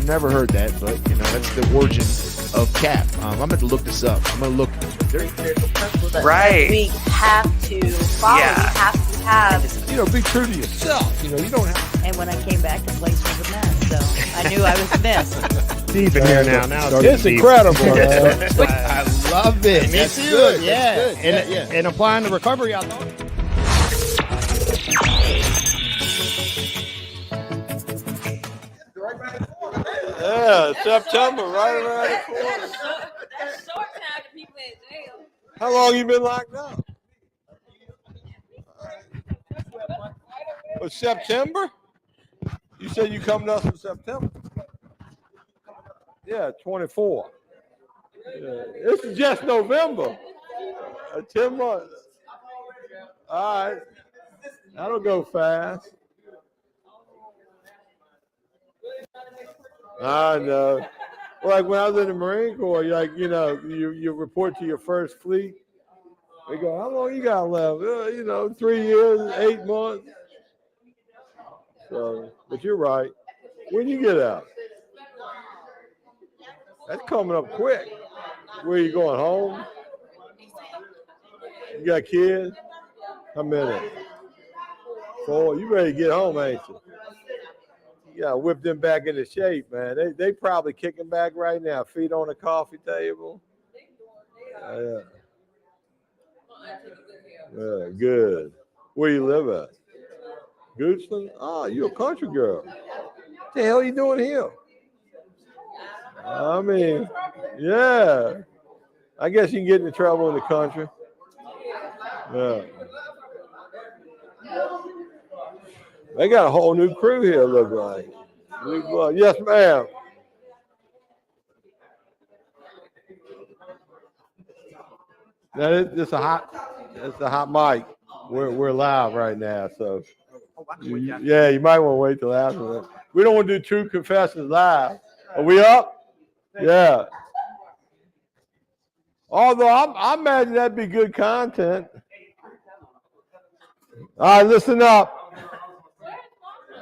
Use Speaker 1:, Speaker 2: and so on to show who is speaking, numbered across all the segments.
Speaker 1: never heard that, but you know that's the origin of cap. I'm going to look this up. I'm going to look.
Speaker 2: There's a principle that
Speaker 3: Right.
Speaker 2: we have to follow.
Speaker 3: Yeah.
Speaker 2: We have to have.
Speaker 1: You know, be true to yourself. You know, you don't have.
Speaker 2: And when I came back, the place was a mess. So I knew I was missed.
Speaker 4: Deep in here now. Now
Speaker 1: It's
Speaker 4: deep.
Speaker 1: incredible. Man. I love it.
Speaker 4: Me
Speaker 1: That's
Speaker 4: too.
Speaker 1: good.
Speaker 4: Yeah.
Speaker 1: That's good.
Speaker 4: And applying the recovery, I thought.
Speaker 5: Yeah, September, right around the corner.
Speaker 2: That's short time to people in jail.
Speaker 5: How long you been locked up? Was September? You said you come to us in September? Yeah, 24. Yeah. This is just November. 10 months. All right. That'll go fast. I know. Well, like when I was in the Marine Corps, you report to your first fleet. They go, how long you got left? 3 years, 8 months. So, but you're right. When you get out, that's coming up quick. Where you going, home? You got kids? How many? 4. You ready to get home, ain't you? You gotta whip them back into shape, man. They probably kicking back right now, feet on the coffee table. Yeah. Yeah, good. Where you live at? Goochland? Oh, you a country girl. What the hell you doing here? I mean, yeah. I guess you can get into trouble in the country. Yeah. They got a whole new crew here, look like. Yes, ma'am. It's a hot mic. We're live right now, so yeah, you might want to wait till after. We don't want to do True Confessions live. Are we up? Yeah. Although I imagine that'd be good content. All right, listen up.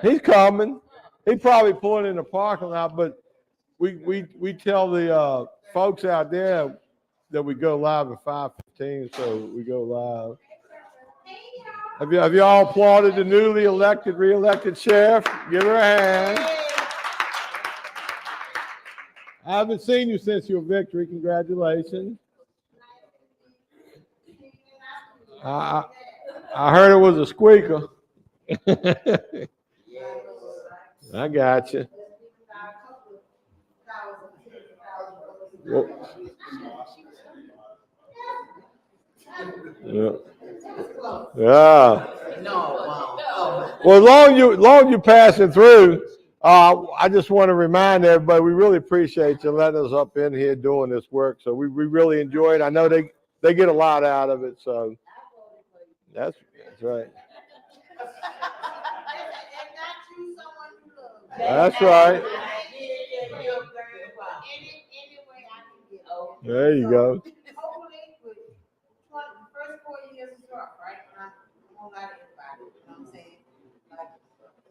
Speaker 5: He's coming. He's probably pulling in the parking lot, but we tell the folks out there that we go live at 5:15, so we go live. Have you all applauded the newly re-elected sheriff? Give her a hand. I haven't seen you since your victory. Congratulations. I heard it was a squeaker. I got you. Yeah. Yeah. Well, as long as you passing through, I just want to remind everybody we really appreciate you letting us up in here doing this work. So we really enjoy it. I know they get a lot out of it. So that's right. That's right. There you go.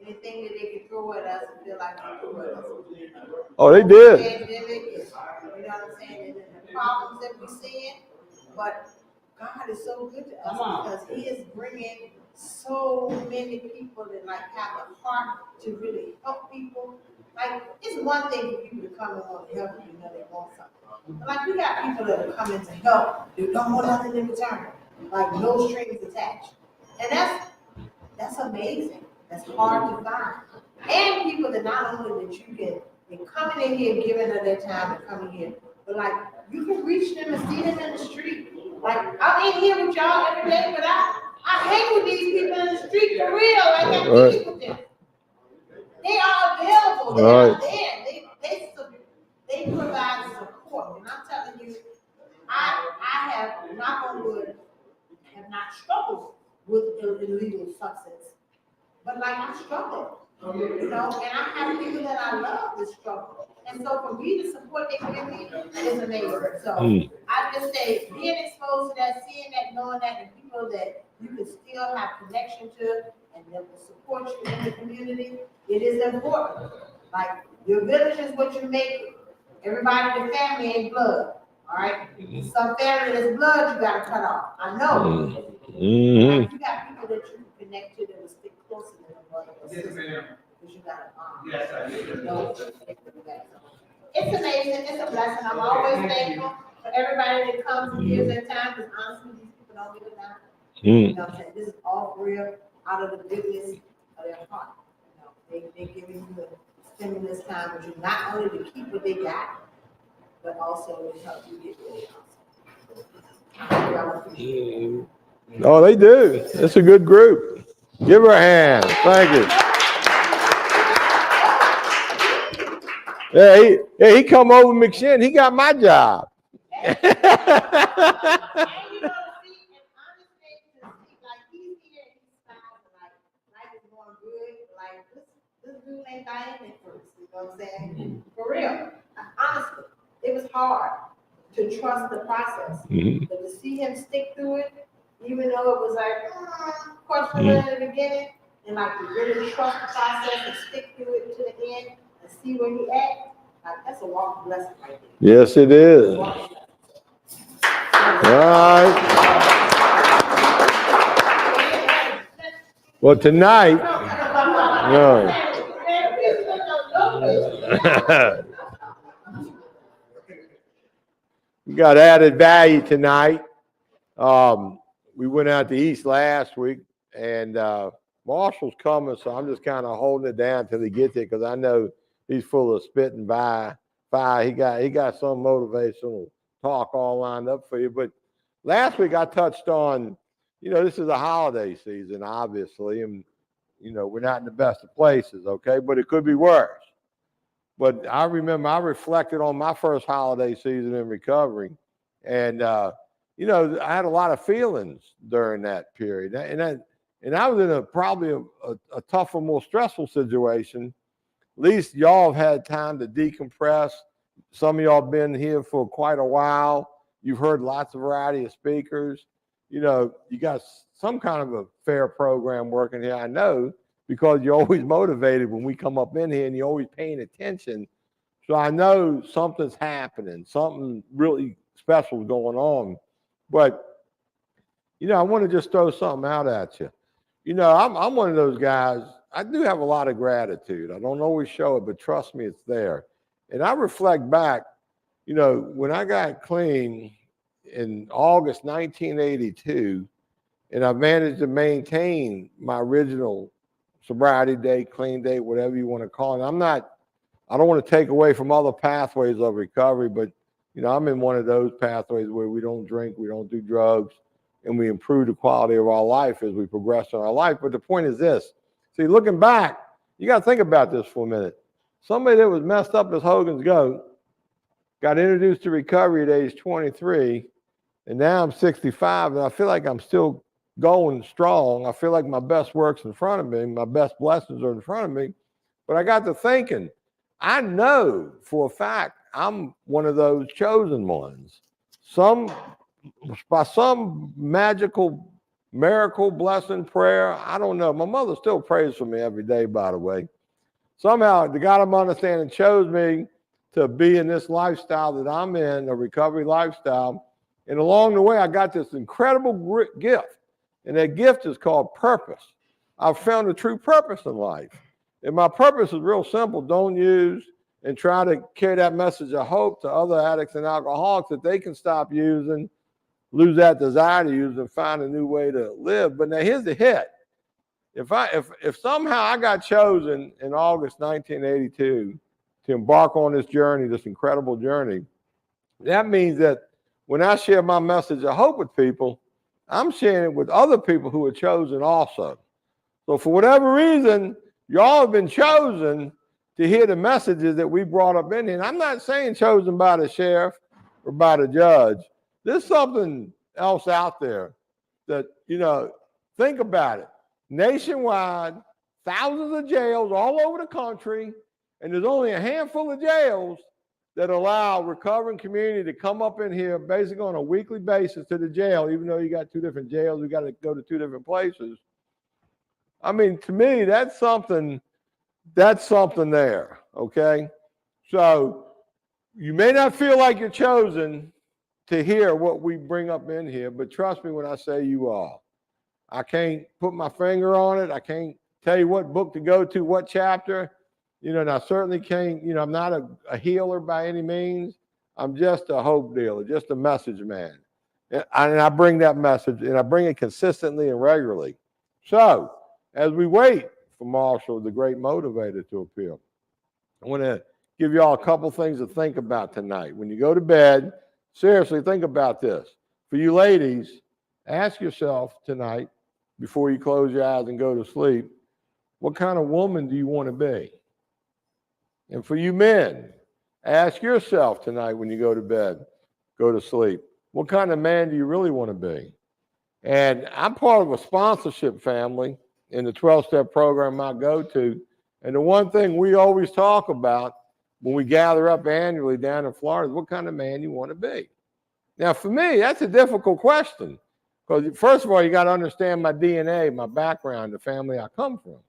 Speaker 6: Anything that they can throw at us and feel like they threw at us.
Speaker 5: Oh, they did.
Speaker 6: Pandemic is, you know what I'm saying, and the problems that we're seeing, but God is so good to us because He is bringing so many people that like have a heart to really help people. Like, it's one thing for people to come and want to help you, you know they want something. But like, we got people that are coming to help, they don't want nothing in return, like no strings attached. And that's amazing. That's hard to find. And people that not only that you can, they're coming in here, giving of their time and coming here, but like you can reach them and see them in the street. Like I'm in here with y'all every day, but I hang with these people in the street for real. Like I meet with them. They are available. They are there. They provide support. And I'm telling you, I have, knock on wood, have not struggled with illegal substance. But like I struggle, you know, and I have people that I love that struggle. And so for me, the support they give me is amazing. So I just say being exposed to that, seeing that, knowing that, and people that you can still have connection to and that will support you in the community, it is important. Like Your village is what you make it. Everybody in the family ain't blood. All right? Some family that's blood you gotta cut off. I know.
Speaker 5: Mm-hmm.
Speaker 6: You got people that you can connect to that will stick closer than a brother or sister. Because you got it's amazing. It's a blessing. I'm always thankful for everybody that comes and gives their time. Because honestly, these people don't give it now. You know what I'm saying? This is all real out of the goodness of their heart. You know, they're giving you the stimulus time with you, not only to keep what they got, but also to help you get what they also.
Speaker 5: Oh, they do. It's a good group. Give her a hand. Thank you. Yeah, he come over McShin. He got my job.
Speaker 6: And you know, see, and honest thing to see, like he's here and he's smiling, like life is going good. Like this dude ain't dying at first. You know what I'm saying? For real. Honestly, it was hard to trust the process, but to see him stick through it, even though it was like questionable in the beginning, and like to really trust the process and stick through it to the end and see where he at, like that's a walk of blessing right there.
Speaker 5: Yes, it is. All right. Well, tonight, no. We got added value tonight. We went out to East last week, and Marshall's coming, so I'm just kind of holding it down till he gets there because I know he's full of spit and fire. He got some motivational talk all lined up for you. But last week I touched on, this is a holiday season, obviously, and we're not in the best of places, okay? But it could be worse. But I remember I reflected on my first holiday season in recovery, and I had a lot of feelings during that period, and I was in probably a tougher, more stressful situation. At least y'all have had time to decompress. Some of y'all been here for quite a while. You've heard lots of variety of speakers. You got some kind of a fair program working here, I know, because you're always motivated when we come up in here and you're always paying attention. So I know something's happening, something really special is going on. But, I want to just throw something out at you. I'm one of those guys, I do have a lot of gratitude. I don't always show it, but trust me, it's there. And I reflect back, when I got clean in August 1982, and I managed to maintain my original sobriety date, clean date, whatever you want to call it. I don't want to take away from other pathways of recovery, but I'm in one of those pathways where we don't drink, we don't do drugs, and we improve the quality of our life as we progress in our life. But the point is this. See, looking back, you got to think about this for a minute. Somebody that was messed up as Hogan's goat got introduced to recovery at age 23, and now I'm 65, and I feel like I'm still going strong. I feel like my best work's in front of me. My best blessings are in front of me. But I got to thinking, I know for a fact I'm one of those chosen ones. By some magical miracle, blessing, prayer, I don't know. My mother still prays for me every day, by the way. Somehow, the God I'm understanding chose me to be in this lifestyle that I'm in, a recovery lifestyle. And along the way, I got this incredible gift. And that gift is called purpose. I've found a true purpose in life. And my purpose is real simple. Don't use and try to carry that message of hope to other addicts and alcoholics that they can stop using, lose that desire to use, and find a new way to live. But now here's the hit. If somehow I got chosen in August 1982 to embark on this journey, this incredible journey, that means that when I share my message of hope with people, I'm sharing it with other people who are chosen also. So for whatever reason, y'all have been chosen to hear the messages that we brought up in here. And I'm not saying chosen by the sheriff or by the judge. There's something else out there that, think about it. Nationwide, thousands of jails all over the country, and there's only a handful of jails that allow recovering community to come up in here basically on a weekly basis to the jail, even though you got two different jails, we got to go to two different places. I mean, to me, that's something there, Okay? So you may not feel like you're chosen to hear what we bring up in here, but trust me when I say you are. I can't put my finger on it. I can't tell you what book to go to, what chapter. And I certainly can't, I'm not a healer by any means. I'm just a hope dealer, just a message man. And I bring that message, and I bring it consistently and regularly. So as we wait for Marshall, the great motivator, to appear, I want to give you all a couple things to think about tonight. When you go to bed, seriously, think about this. For you ladies, ask yourself tonight, before you close your eyes and go to sleep, what kind of woman do you want to be? And for you men, ask yourself tonight when you go to bed, go to sleep, what kind of man do you really want to be? And I'm part of a sponsorship family in the 12-step program I go to. And the one thing we always talk about when we gather up annually down in Florida is what kind of man you want to be. Now, for me, that's a difficult question. Because first of all, you got to understand my DNA, my background, the family I come from.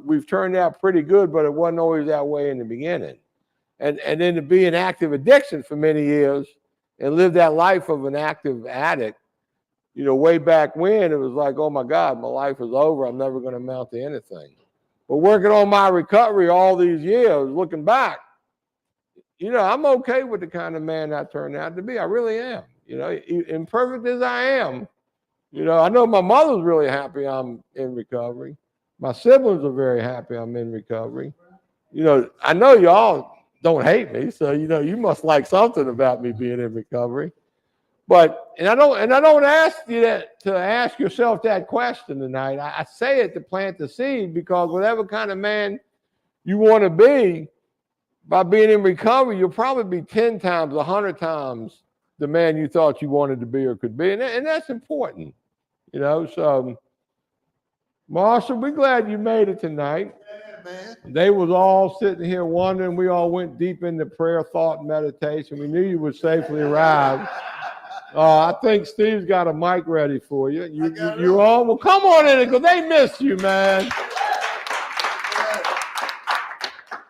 Speaker 5: We've turned out pretty good, but it wasn't always that way in the beginning. And then to be in active addiction for many years and live that life of an active addict, way back when, it was like, oh my God, my life is over. I'm never going to amount to anything. But working on my recovery all these years, looking back, I'm okay with the kind of man I turned out to be. I really am. Imperfect as I am, I know my mother's really happy I'm in recovery. My siblings are very happy I'm in recovery. I know y'all don't hate me, so you must like something about me being in recovery. But I don't ask you to ask yourself that question tonight. I say it to plant the seed, because whatever kind of man you want to be, by being in recovery, you'll probably be 10 times, 100 times the man you thought you wanted to be or could be. And that's important, So, Marshall, we're glad you made it tonight.
Speaker 3: Yeah, man.
Speaker 5: They was all sitting here wondering. We all went deep into prayer, thought, and meditation. We knew you would safely arrive. I think Steve's got a mic ready for you. You're on. Well, come on in, because they missed you, man.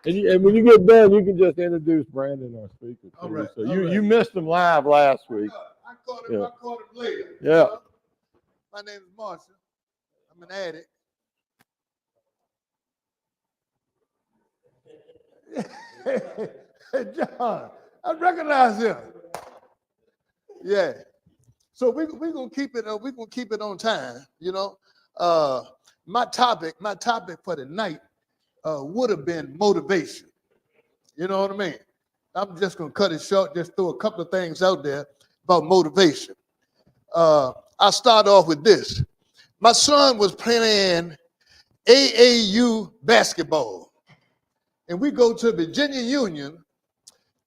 Speaker 5: And when you get done, you can just introduce Brandon, our speaker.
Speaker 3: All right.
Speaker 5: So you missed him live last week.
Speaker 3: I caught him later.
Speaker 5: Yeah.
Speaker 3: My name is Marshall. I'm an addict. Hey, John, I recognize him. Yeah. So we're gonna keep it. We're gonna keep it on time. My topic for the night would have been motivation. You know what I mean? I'm just gonna cut it short. Just throw a couple of things out there about motivation. I'll start off with this. My son was playing AAU basketball, and we go to Virginia Union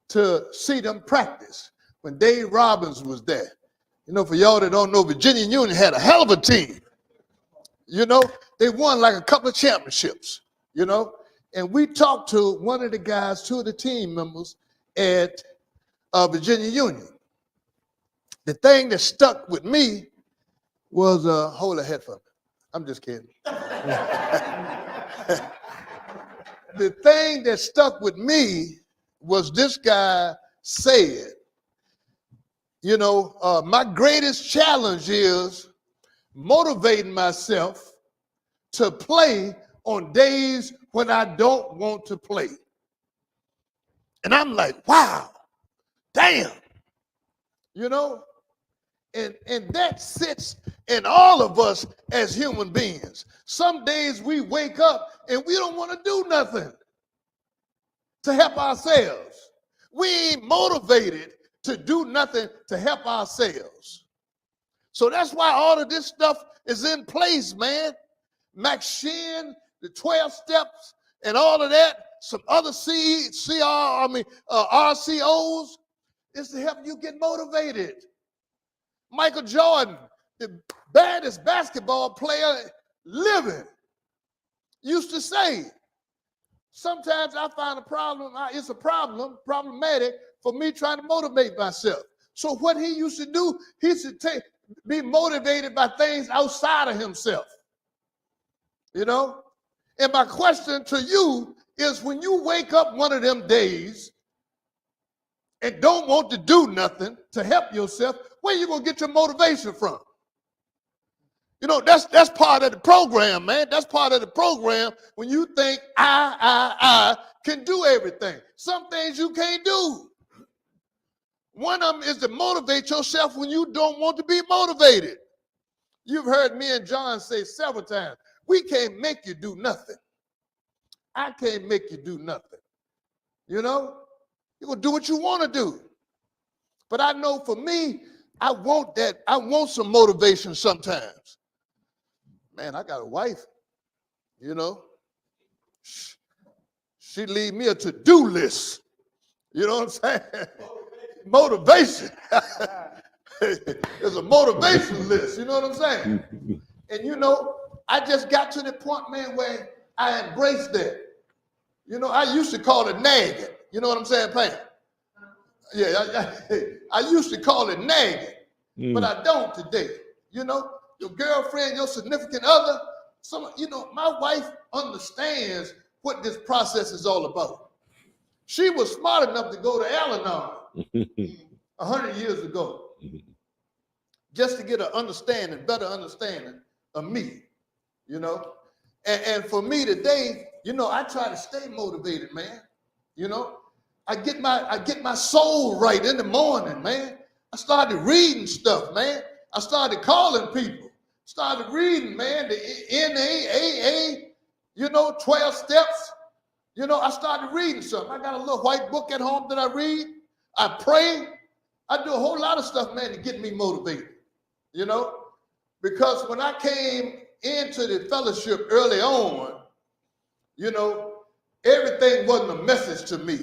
Speaker 3: to see them practice when Dave Robbins was there. For y'all that don't know, Virginia Union had a hell of a team. They won like a couple of championships, and we talked to one of the guys, two of the team members at Virginia Union. The thing that stuck with me was, hold a head for me. I'm just kidding. The thing that stuck with me was this guy said, my greatest challenge is motivating myself to play on days when I don't want to play. And I'm like, wow, damn, and that sits in all of us as human beings. Some days we wake up and we don't want to do nothing to help ourselves. We ain't motivated to do nothing to help ourselves. So that's why all of this stuff is in place, man. Max Shin, the 12 steps, and all of that, some other RCOs, is to help you get motivated. Michael Jordan, the baddest basketball player living, used to say, sometimes I find it's problematic for me trying to motivate myself. So what he used to do, he used to be motivated by things outside of himself. And my question to you is when you wake up one of them days and don't want to do nothing to help yourself, where you going to get your motivation from? You know, that's part of the program, man. That's part of the program when you think I can do everything. Some things you can't do. One of them is to motivate yourself when you don't want to be motivated. You've heard me and John say several times, we can't make you do nothing. I can't make you do nothing. You know, you're going to do what you want to do. But I know for me, I want that. I want some motivation sometimes. Man, I got a wife, you know. She leave me a to-do list. You know what I'm saying? Motivation. It's a motivation list. You know what I'm saying? And, you know, I just got to the point, man, where I embraced that. You know, I used to call it nagging. You know what I'm saying, Pam? Yeah, I used to call it nagging, but I don't today. You know, your girlfriend, your significant other, you know, my wife understands what this process is all about. She was smart enough to go to Al-Anon 100 years ago, just to get an better understanding of me, you know. And for me today, you know, I try to stay motivated, man. You know, I get my soul right in the morning, man. I started reading stuff, man. I started calling people. Started reading, man, the NAAA, you know, 12 steps. You know, I started reading something. I got a little white book at home that I read. I pray. I do a whole lot of stuff, man, to get me motivated, you know, because when I came into the fellowship early on, you know, everything wasn't a message to me.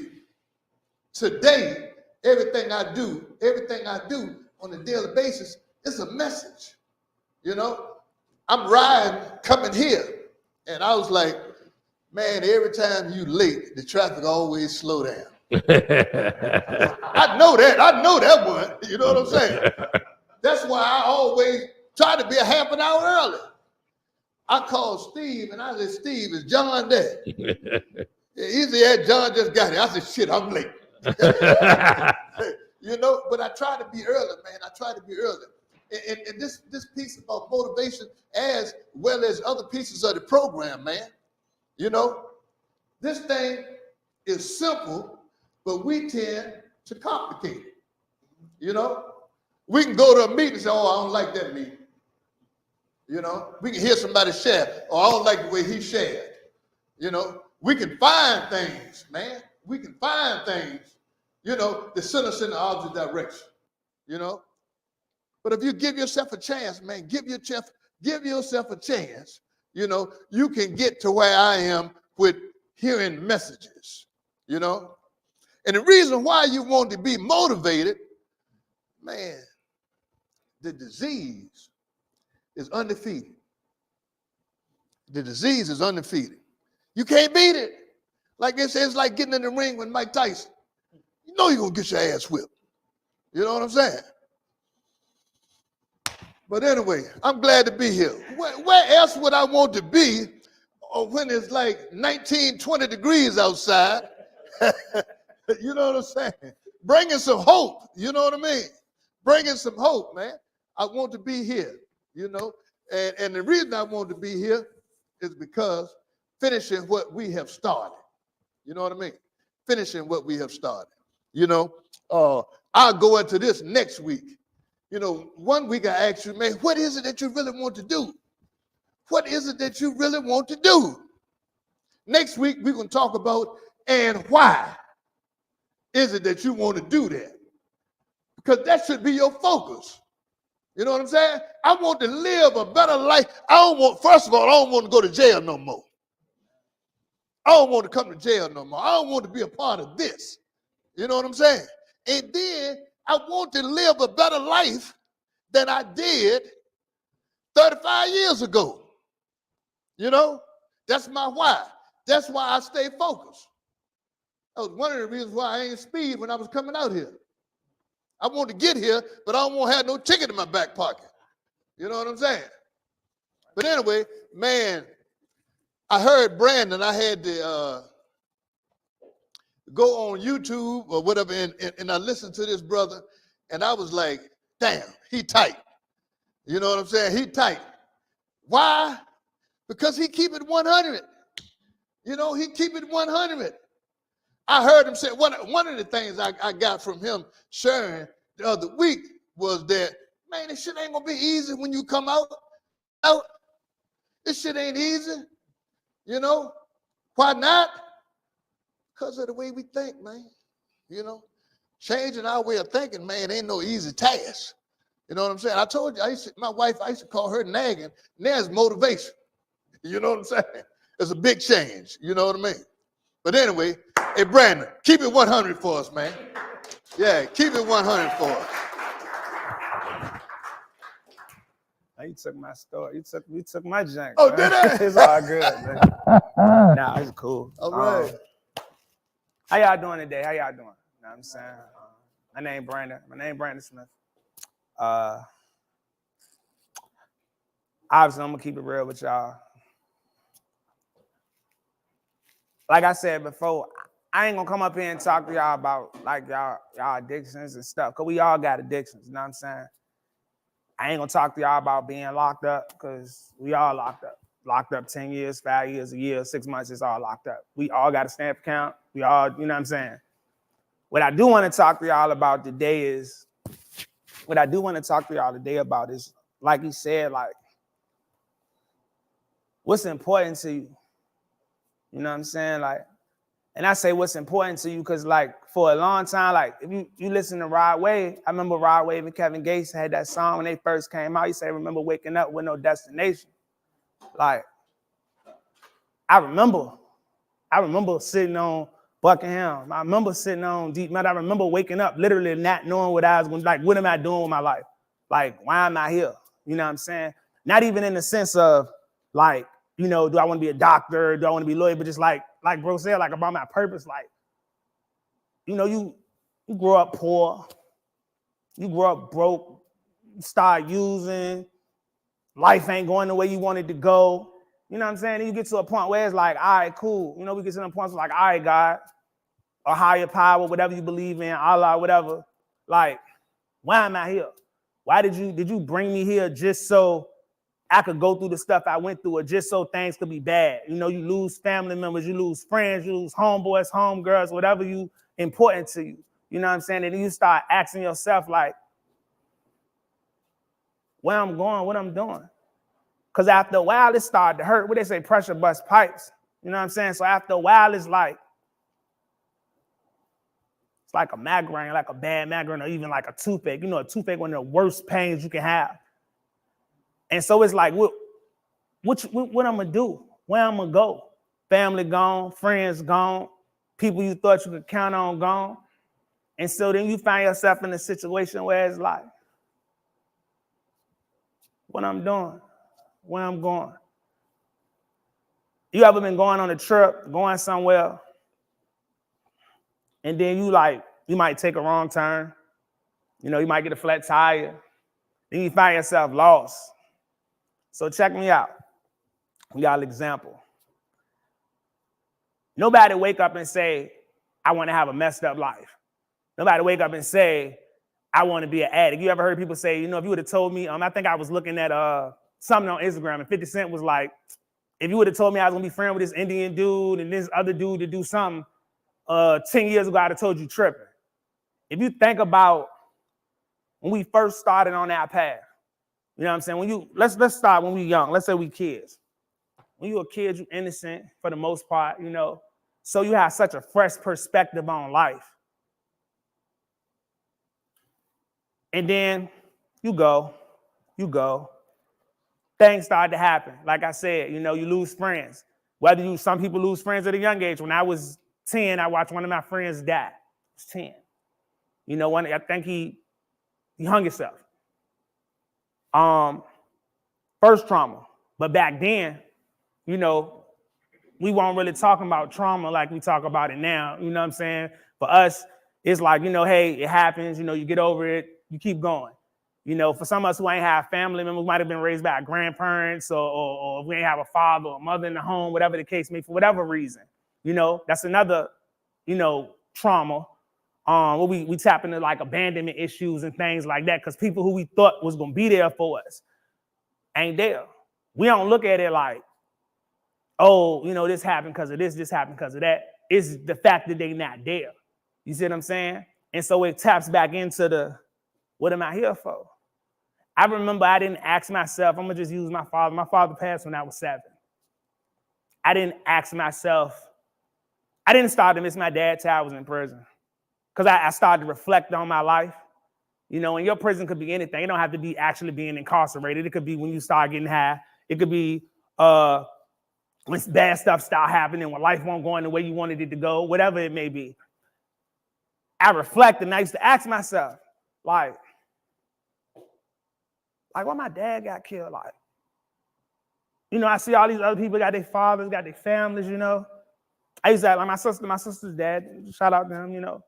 Speaker 3: Today, everything I do on a daily basis is a message. You know, I'm riding, coming here, and I was like, man, every time you late, the traffic always slow down. I know that one. You know what I'm saying? That's why I always try to be a half an hour early. I called Steve, and I said, Steve, is John there? He said, John just got here. I said, shit, I'm late. You know, but I try to be early, man. I try to be early. And this piece about motivation, as well as other pieces of the program, man, you know, this thing is simple, but we tend to complicate it. You know, we can go to a meeting and say, oh, I don't like that meeting. You know, we can hear somebody share, oh, I don't like the way he shared. You know, we can find things, man. We can find things, you know, that send us in the opposite direction, you know. But if you give yourself a chance, man, give yourself a chance, you know, you can get to where I am with hearing messages, you know. And the reason why you want to be motivated, man, the disease is undefeated. The disease is undefeated. You can't beat it. Like they say, it's like getting in the ring with Mike Tyson. You know you're going to get your ass whipped. You know what I'm saying? But anyway, I'm glad to be here. Where else would I want to be when it's like 19, 20 degrees outside? You know what I'm saying? Bringing some hope. You know what I mean? Bringing some hope, man. I want to be here, you know. And the reason I want to be here is because finishing what we have started. You know what I mean? Finishing what we have started. You know, I'll go into this next week. You know, one week I asked you, man, what is it that you really want to do? What is it that you really want to do? Next week, we're going to talk about, and why is it that you want to do that? Because that should be your focus. You know what I'm saying? I want to live a better life. First of all, I don't want to go to jail no more. I don't want to come to jail no more. I don't want to be a part of this. You know what I'm saying? And then I want to live a better life than I did 35 years ago. You know, that's my why. That's why I stay focused. That was one of the reasons why I ain't speed when I was coming out here. I want to get here, but I don't want to have no ticket in my back pocket. You know what I'm saying? But anyway, man, I heard Brandon. I had the go on YouTube or whatever, and I listened to this brother, and I was like, damn, he tight. You know what I'm saying? He tight. Why? Because he keep it 100. You know, he keep it 100. I heard him say, one of the things I got from him sharing the other week was that, man, this shit ain't gonna be easy when you come out. This shit ain't easy. You know? Why not? Because of the way we think, man. You know? Changing our way of thinking, man, ain't no easy task. You know what I'm saying? I told you, my wife, I used to call her nagging. There's motivation. You know what I'm saying? It's a big change. You know what I mean? But anyway, hey, Brandon, keep it 100 for us, man. Yeah, keep it 100 for us.
Speaker 7: You took my story. You took my junk.
Speaker 3: Oh,
Speaker 7: man.
Speaker 3: did I?
Speaker 7: It's all good, man. Nah, it's cool.
Speaker 3: All right.
Speaker 7: How y'all doing today? How y'all doing? You know what I'm saying? My name Brandon Smith. Obviously, I'm gonna keep it real with y'all. Like I said before, I ain't gonna come up here and talk to y'all about like y'all addictions and stuff, cause we all got addictions, you know what I'm saying? I ain't gonna talk to y'all about being locked up, cause we all locked up. Locked up 10 years, 5 years, a year, 6 months, it's all locked up. We all got a stamp account. We all, you know what I'm saying? What I do want to talk to y'all about today is, like he said, like, what's important to you? You know what I'm saying? Like, and I say what's important to you because, like, for a long time, like, if you listen to Rod Wave, I remember Rod Wave and Kevin Gates had that song when they first came out. He said, remember waking up with no destination. Like, I remember sitting on Buckingham. I remember sitting on Deep Meadow. I remember waking up literally not knowing what I was going to, like, what am I doing with my life? Like, why am I here? You know what I'm saying? Not even in the sense of, like, you know, do I want to be a doctor? Do I want to be a lawyer? But just like bro said, like about my purpose, like, you know, you grow up poor, you grow up broke, you start using, life ain't going the way you want it to go. You know what I'm saying? Then you get to a point where it's like, all right, cool. You know, we get to the point where it's like, all right, God, or higher power, whatever you believe in, Allah, whatever. Like, why am I here? Why did you bring me here just so I could go through the stuff I went through, or just so things could be bad? You know, you lose family members, you lose friends, you lose homeboys, homegirls, whatever you important to you. You know what I'm saying? And then you start asking yourself, like, where I'm going, what I'm doing. Because after a while, it started to hurt. What they say, pressure busts pipes. You know what I'm saying? So after a while, it's like a migraine, like a bad migraine, or even like a toothache. You know, a toothache, one of the worst pains you can have. And so it's like, what I'm going to do? Where I'm going to go? Family gone, friends gone, people you thought you could count on gone. And so then you find yourself in a situation where it's like, what I'm doing, where I'm going. You ever been going on a trip, going somewhere, and then you might take a wrong turn. You know, you might get a flat tire. Then you find yourself lost. So check me out. We got an example. Nobody wake up and say, I want to have a messed up life. Nobody wake up and say, I want to be an addict. You ever heard people say, you know, if you would have told me, I think I was looking at something on Instagram, and 50 Cent was like, if you would have told me I was going to be friends with this Indian dude and this other dude to do something 10 years ago, I'd have told you tripping. If you think about when we first started on that path, you know what I'm saying? Let's start when we young. Let's say we kids. When you a kid, you innocent for the most part, you know. So you have such a fresh perspective on life. And then you go. Things start to happen. Like I said, you know, you lose friends. Some people lose friends at a young age. When I was 10, I watched one of my friends die. I was 10. You know, I think he hung himself. First trauma. But back then, you know, we weren't really talking about trauma like we talk about it now. You know what I'm saying? For us, it's like, you know, hey, it happens. You know, you get over it. You keep going. You know, for some of us who ain't have family members, might have been raised by our grandparents, or we ain't have a father or mother in the home, whatever the case may be, for whatever reason. You know, that's another, you know, trauma. Where we tap into like abandonment issues and things like that, because people who we thought was gonna be there for us ain't there. We don't look at it like, oh, you know, this happened because of this happened because of that. It's the fact that they not there. You see what I'm saying? And so it taps back into the, what am I here for? I remember I didn't ask myself, I'm gonna just use my father. My father passed when I was 7. I didn't ask myself, I didn't start to miss my dad till I was in prison. Because I started to reflect on my life. You know, and your prison could be anything. It don't have to be actually being incarcerated. It could be when you start getting high. It could be when bad stuff start happening, when life won't go in the way you wanted it to go, whatever it may be. I reflect and I used to ask myself, like why my dad got killed? Like, you know, I see all these other people got their fathers, got their families, you know. I used to have, like my sister's dad, shout out to him, you know.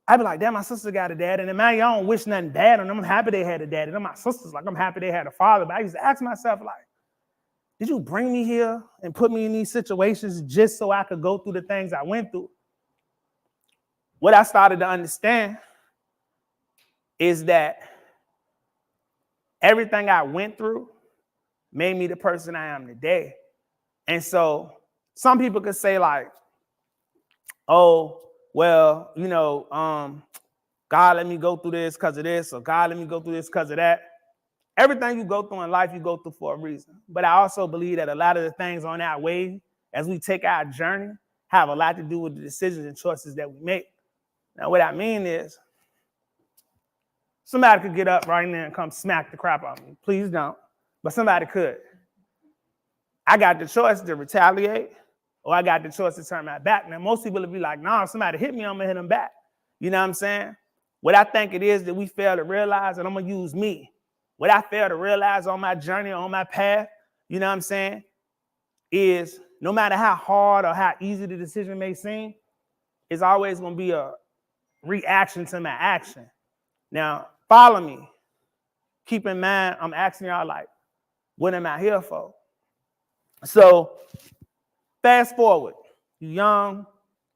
Speaker 7: I'd be like, damn, my sister got a dad. And then, man, y'all don't wish nothing bad on them. I'm happy they had a dad. And then my sisters, like, I'm happy they had a father. But I used to ask myself, like, did you bring me here and put me in these situations just so I could go through the things I went through? What I started to understand is that everything I went through made me the person I am today. And so some people could say, like, oh, well, you know, God let me go through this because of this, or God let me go through this because of that. Everything you go through in life, you go through for a reason. But I also believe that a lot of the things on our way, as we take our journey, have a lot to do with the decisions and choices that we make. Now, what I mean is, somebody could get up right now and come smack the crap out of me. Please don't. But somebody could. I got the choice to retaliate, or I got the choice to turn my back. Now, most people will be like, nah, if somebody hit me, I'm going to hit them back. You know what I'm saying? What I think it is that we fail to realize, and I'm going to use me, what I fail to realize on my journey, on my path, you know what I'm saying, is no matter how hard or how easy the decision may seem, it's always going to be a reaction to my action. Now, follow me. Keep in mind, I'm asking y'all, like, what am I here for? So, fast forward. You're young,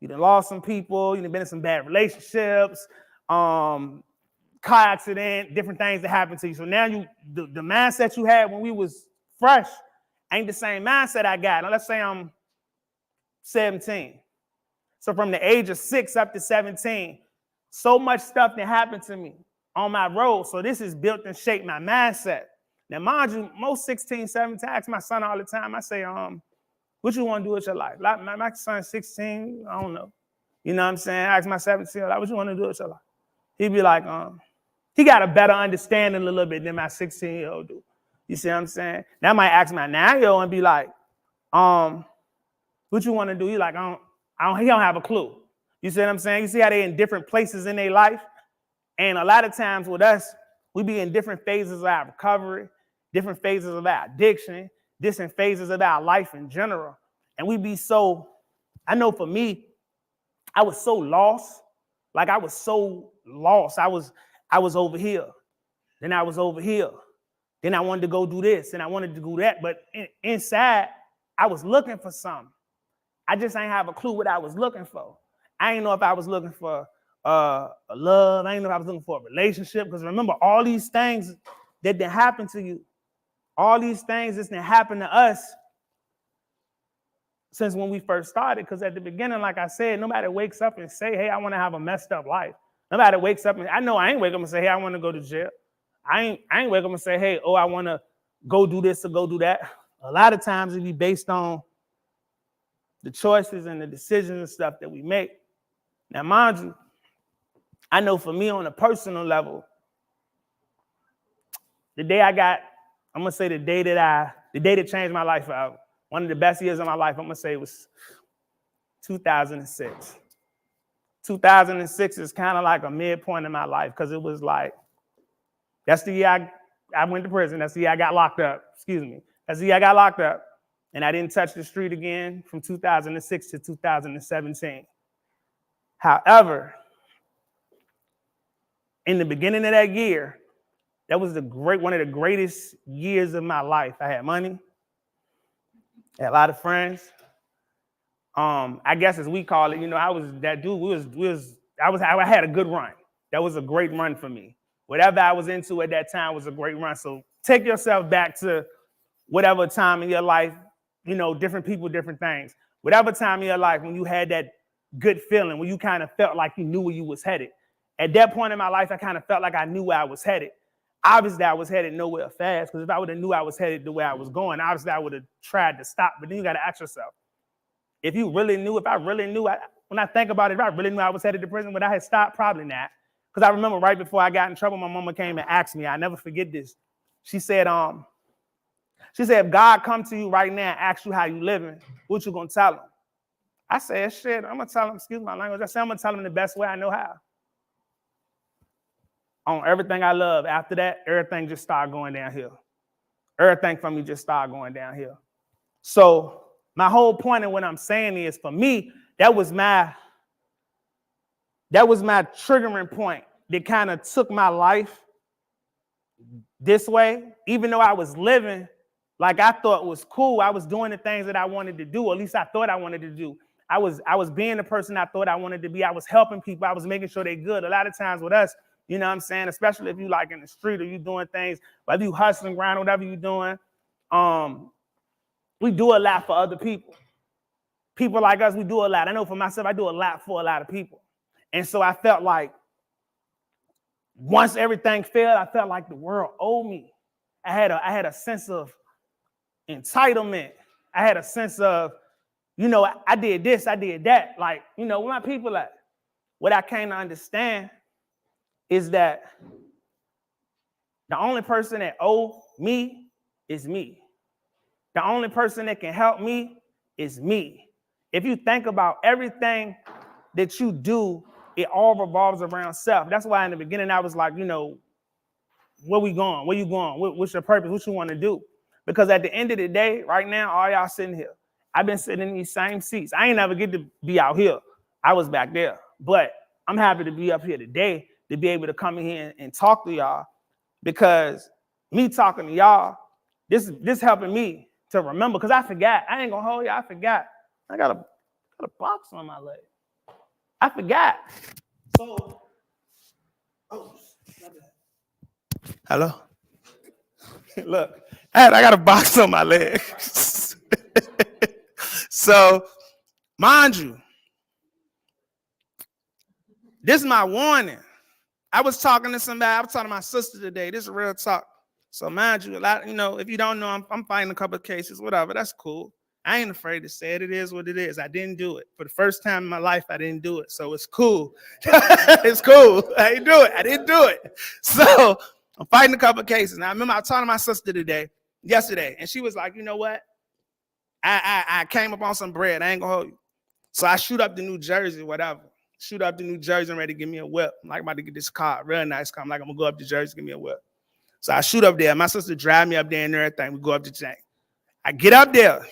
Speaker 7: you done lost some people, you done been in some bad relationships, car accident, different things that happen to you. So now the mindset you had when we was fresh ain't the same mindset I got. Now let's say I'm 17. So from the age of 6 up to 17, so much stuff that happened to me on my road. So this is built and shaped my mindset. Now, mind you, most 16, 17, I ask my son all the time, I say, what you want to do with your life? Like, my son's 16, I don't know. You know what I'm saying? I ask my 17, like, what you want to do with your life? He'd be like, he got a better understanding a little bit than my 16-year-old do. You see what I'm saying? Now I might ask my 9-year-old and be like, what you want to do? He like, he don't have a clue. You see what I'm saying? You see how they in different places in their life? And a lot of times with us, we be in different phases of our recovery, different phases of our addiction, different phases of our life in general. And we be so, I know for me, I was so lost. Like I was so lost. I was over here. Then I was over here. Then I wanted to go do this and I wanted to do that. But inside, I was looking for something. I just ain't have a clue what I was looking for. I ain't know if I was looking for a love. I ain't know if I was looking for a relationship. Because remember, all these things that didn't happen to you, all these things that didn't happen to us since when we first started. Because at the beginning, like I said, nobody wakes up and say, hey, I want to have a messed up life. Nobody wakes up and I know I ain't wake up and say, hey, I want to go to jail. I ain't wake up and say, hey, oh, I want to go do this or go do that. A lot of times it be based on the choices and the decisions and stuff that we make. Now, mind you, I know for me on a personal level, the day that changed my life out, one of the best years of my life, I'm going to say was 2006. 2006 is kind of like a midpoint in my life because it was like, that's the year I went to prison. That's the year I got locked up. Excuse me. That's the year I got locked up. And I didn't touch the street again from 2006 to 2017. However, in the beginning of that year, that was one of the greatest years of my life. I had money, I had a lot of friends. I guess as we call it, I was that dude. I had a good run. That was a great run for me. Whatever I was into at that time was a great run. So take yourself back to whatever time in your life, different people, different things. Whatever time in your life when you had that good feeling, when you kind of felt like you knew where you was headed. At that point in my life, I kind of felt like I knew where I was headed. Obviously, I was headed nowhere fast, because if I would have knew I was headed the way I was going, obviously I would have tried to stop. But then you got to ask yourself, if I really knew, when I think about it, if I really knew I was headed to prison, would I have stopped? Probably not. Because I remember right before I got in trouble, my mama came and asked me, I never forget this. She said, if God come to you right now and asks you how you living, what you gonna tell him? I said, shit, I'm gonna tell him, excuse my language, I said, I'm gonna tell him the best way I know how. On everything I love. After that, everything just started going downhill. Everything for me just started going downhill. So my whole point in what I'm saying is, for me, that was my triggering point that kind of took my life this way. Even though I was living like I thought was cool, I was doing the things that I wanted to do, or at least I thought I wanted to do. I was being the person I thought I wanted to be. I was helping people. I was making sure they're good. A lot of times with us, you know what I'm saying, especially if you like in the street or you doing things, whether you hustling, grind, whatever you doing, we do a lot for other people. People like us, we do a lot. I know for myself, I do a lot for a lot of people. And so I felt like once everything failed, I felt like the world owed me. I had a sense of entitlement. I had a sense of, I did this, I did that. Like, where my people at? What I came to understand is that the only person that owe me is me. The only person that can help me is me. If you think about everything that you do, it all revolves around self. That's why in the beginning I was like, where we going? Where you going? What's your purpose? What you want to do? Because at the end of the day, right now, all y'all sitting here, I've been sitting in these same seats. I ain't never get to be out here. I was back there. But I'm happy to be up here today, to be able to come in here and talk to y'all, because me talking to y'all, this helping me to remember, because I forgot. I ain't gonna hold you. I forgot. I got a box on my leg. I forgot. So, hello. Look, I got a box on my leg. So, mind you, this is my warning. I was talking to somebody. I was talking to my sister today. This is real talk. So mind you, a lot, if you don't know, I'm fighting a couple of cases, whatever. That's cool. I ain't afraid to say it. It is what it is. I didn't do it. For the first time in my life, I didn't do it. So it's cool. It's cool. I didn't do it. I didn't do it. So I'm fighting a couple of cases. Now, I remember I was talking to my sister yesterday, and she was like, you know what? I came up on some bread. I ain't gonna hold you. So I shoot up to New Jersey, whatever. Shoot up to New Jersey and ready to give me a whip. I'm like, I'm about to get this car, real nice car. I'm like, I'm gonna go up to Jersey, give me a whip. So I shoot up there. My sister drive me up there and everything. We go up to Jank. I get up there.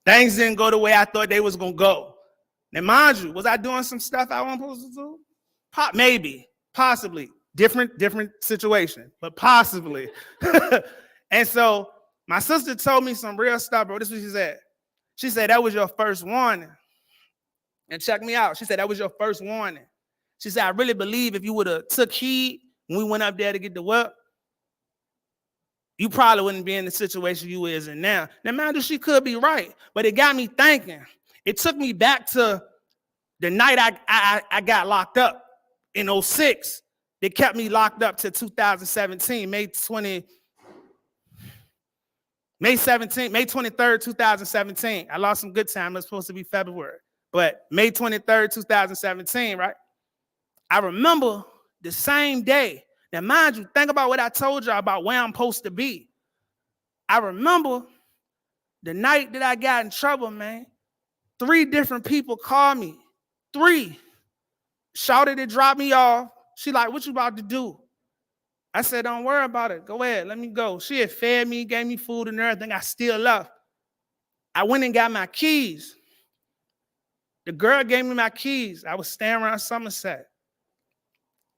Speaker 7: Things didn't go the way I thought they was gonna go. Now, mind you, was I doing some stuff I wasn't supposed to do? Maybe, possibly. Different situation, but possibly. And so my sister told me some real stuff, bro. This is what she said. She said, that was your first warning. And check me out. She said, that was your first warning. She said, I really believe if you would have took heed when we went up there to get the whip, you probably wouldn't be in the situation you is in now. Now, mind you, she could be right, but it got me thinking. It took me back to the night I got locked up in 2006. They kept me locked up to 2017, May 23rd, 2017. I lost some good time. It was supposed to be February. But May 23rd, 2017, right? I remember the same day. Now, mind you, think about what I told y'all about where I'm supposed to be. I remember the night that I got in trouble, man. 3 different people called me. 3. Shouted to drop me off. She like, what you about to do? I said, don't worry about it. Go ahead, let me go. She had fed me, gave me food and everything. I still left. I went and got my keys. The girl gave me my keys. I was staying around Somerset.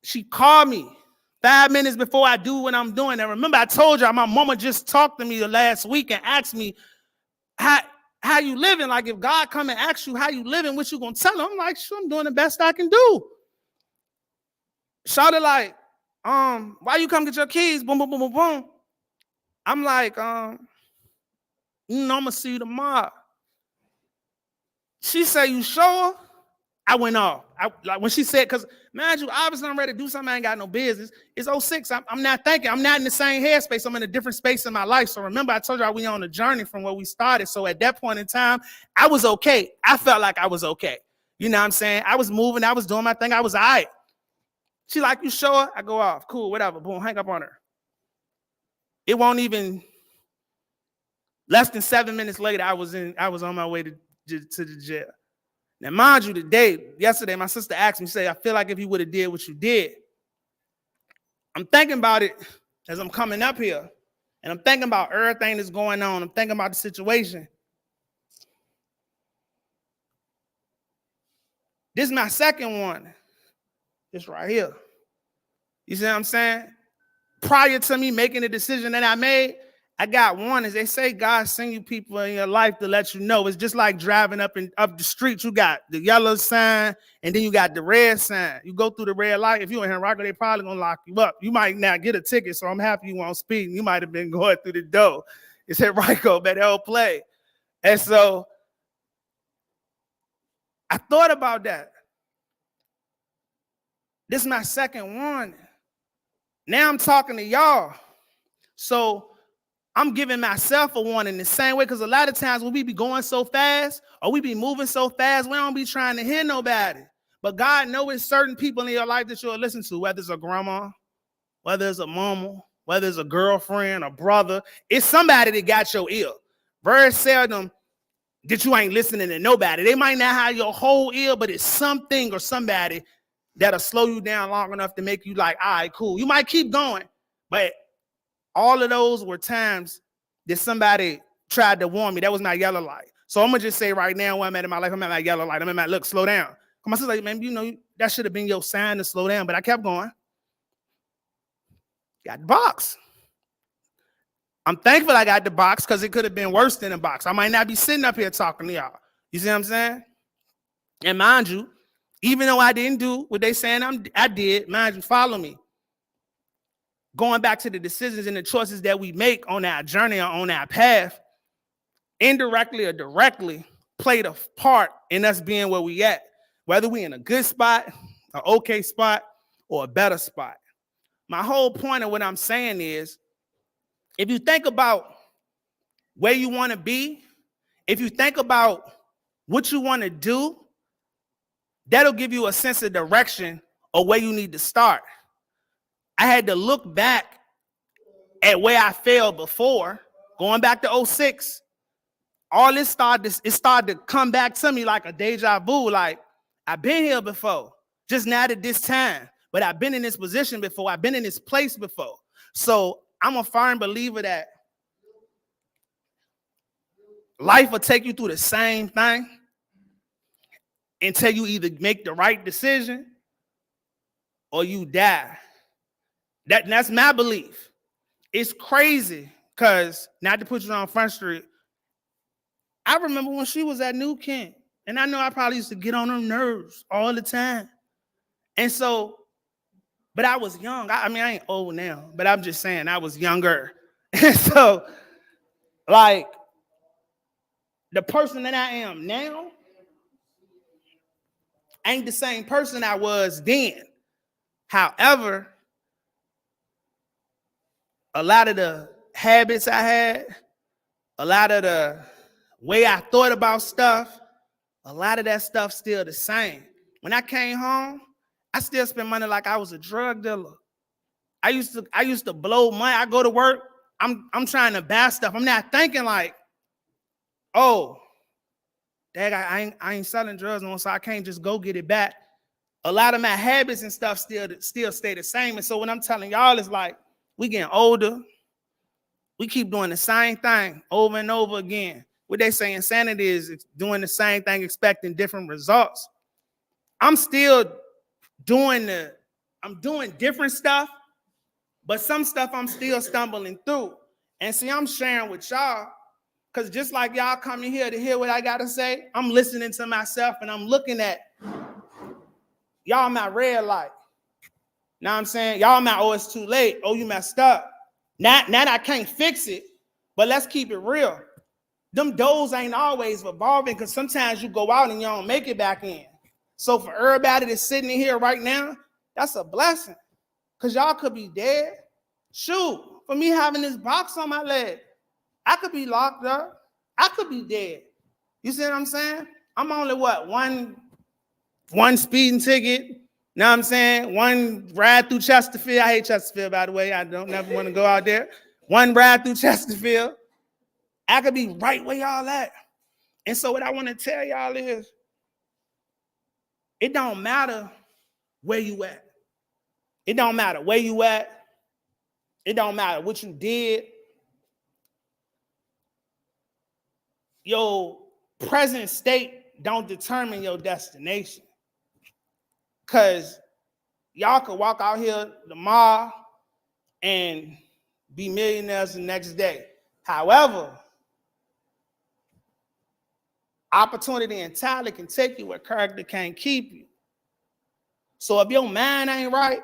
Speaker 7: She called me 5 minutes before I do what I'm doing. And remember, I told y'all my mama just talked to me the last week and asked me, how you living? Like if God come and ask you how you living, what you gonna tell him? I'm like, sure, I'm doing the best I can do. Shouted like, why you come get your keys? Boom, boom, boom, boom, boom. I'm like, I'm gonna see you tomorrow. She said, you sure? I went off. Like when she said, because man, you obviously I'm ready to do something I ain't got no business. It's 06. I'm not thinking. I'm not in the same headspace. I'm in a different space in my life. So remember, I told you we on a journey from where we started. So at that point in time, I was okay. I felt like I was okay. You know what I'm saying? I was moving. I was doing my thing. I was all right. She like, you sure? I go off. Cool, whatever. Boom, hang up on her. It won't even less than 7 minutes later, I was on my way to the jail. Now, mind you, yesterday, my sister asked me, say, I feel like if you would have did what you did. I'm thinking about it as I'm coming up here, and I'm thinking about everything that's going on. I'm thinking about the situation. This is my second one. This right here. You see what I'm saying? Prior to me making the decision that I made, I got one. As they say, God send you people in your life to let you know. It's just like driving up the street. You got the yellow sign, and then you got the red sign. You go through the red light. If you're in Henrico, they probably gonna lock you up. You might not get a ticket, so I'm happy you won't speed. You might have been going through the door. It's Henrico, but they'll play. And so I thought about that. This is my second one. Now I'm talking to y'all. So I'm giving myself a warning the same way, because a lot of times when we be going so fast or we be moving so fast, we don't be trying to hear nobody. But God knows it's certain people in your life that you'll listen to, whether it's a grandma, whether it's a mama, whether it's a girlfriend, a brother. It's somebody that got your ear. Very seldom that you ain't listening to nobody. They might not have your whole ear, but it's something or somebody that'll slow you down long enough to make you like, all right, cool. You might keep going, but all of those were times that somebody tried to warn me. That was my yellow light. So I'm going to just say right now where I'm at in my life, I'm at my yellow light. I'm at my, look, slow down. Come on, sister, like, man, you know, that should have been your sign to slow down, but I kept going. Got the box. I'm thankful I got the box because it could have been worse than a box. I might not be sitting up here talking to y'all. You see what I'm saying? And mind you, even though I didn't do what they saying I did, mind you, follow me. Going back to the decisions and the choices that we make on our journey or on our path, indirectly or directly played a part in us being where we at, whether we in a good spot, an okay spot, or a better spot. My whole point of what I'm saying is, if you think about where you want to be, if you think about what you want to do, that'll give you a sense of direction or where you need to start. I had to look back at where I failed before, going back to 06. All this started to come back to me like a deja vu. Like, I've been here before, just not at this time. But I've been in this position before. I've been in this place before. So I'm a firm believer that life will take you through the same thing until you either make the right decision or you die. That's my belief. It's crazy because, not to put you on Front Street, I remember when she was at New Kent, and I know I probably used to get on her nerves all the time. And so, but I was young. I mean, I ain't old now, but I'm just saying I was younger. And so, like, the person that I am now ain't the same person I was then. However, a lot of the habits I had, a lot of the way I thought about stuff, a lot of that stuff still the same. When I came home, I still spent money like I was a drug dealer. I used to blow money. I go to work, I'm trying to buy stuff. I'm not thinking like, oh, dang, I ain't selling drugs no more, so I can't just go get it back. A lot of my habits and stuff still stay the same. And so what I'm telling y'all is like, we getting older. We keep doing the same thing over and over again. What they say insanity is doing the same thing, expecting different results. I'm still doing different stuff, but some stuff I'm still stumbling through. And see, I'm sharing with y'all Because just like y'all coming here to hear what I got to say, I'm listening to myself and I'm looking at y'all my red light. Know what I'm saying? Y'all my, oh, it's too late. Oh, you messed up. Now I can't fix it, but let's keep it real. Them doors ain't always revolving because sometimes you go out and you don't make it back in. So for everybody that's sitting in here right now, that's a blessing because y'all could be dead. Shoot, for me having this box on my leg, I could be locked up. I could be dead. You see what I'm saying? I'm only what? One speeding ticket. Know what I'm saying? One ride through Chesterfield. I hate Chesterfield, by the way. I don't never want to go out there. One ride through Chesterfield. I could be right where y'all at. And so what I want to tell y'all is, it don't matter where you at. It don't matter where you at. It don't matter what you did. Your present state don't determine your destination. Because y'all could walk out here tomorrow and be millionaires the next day. However, opportunity and talent can take you where character can't keep you. So if your mind ain't right,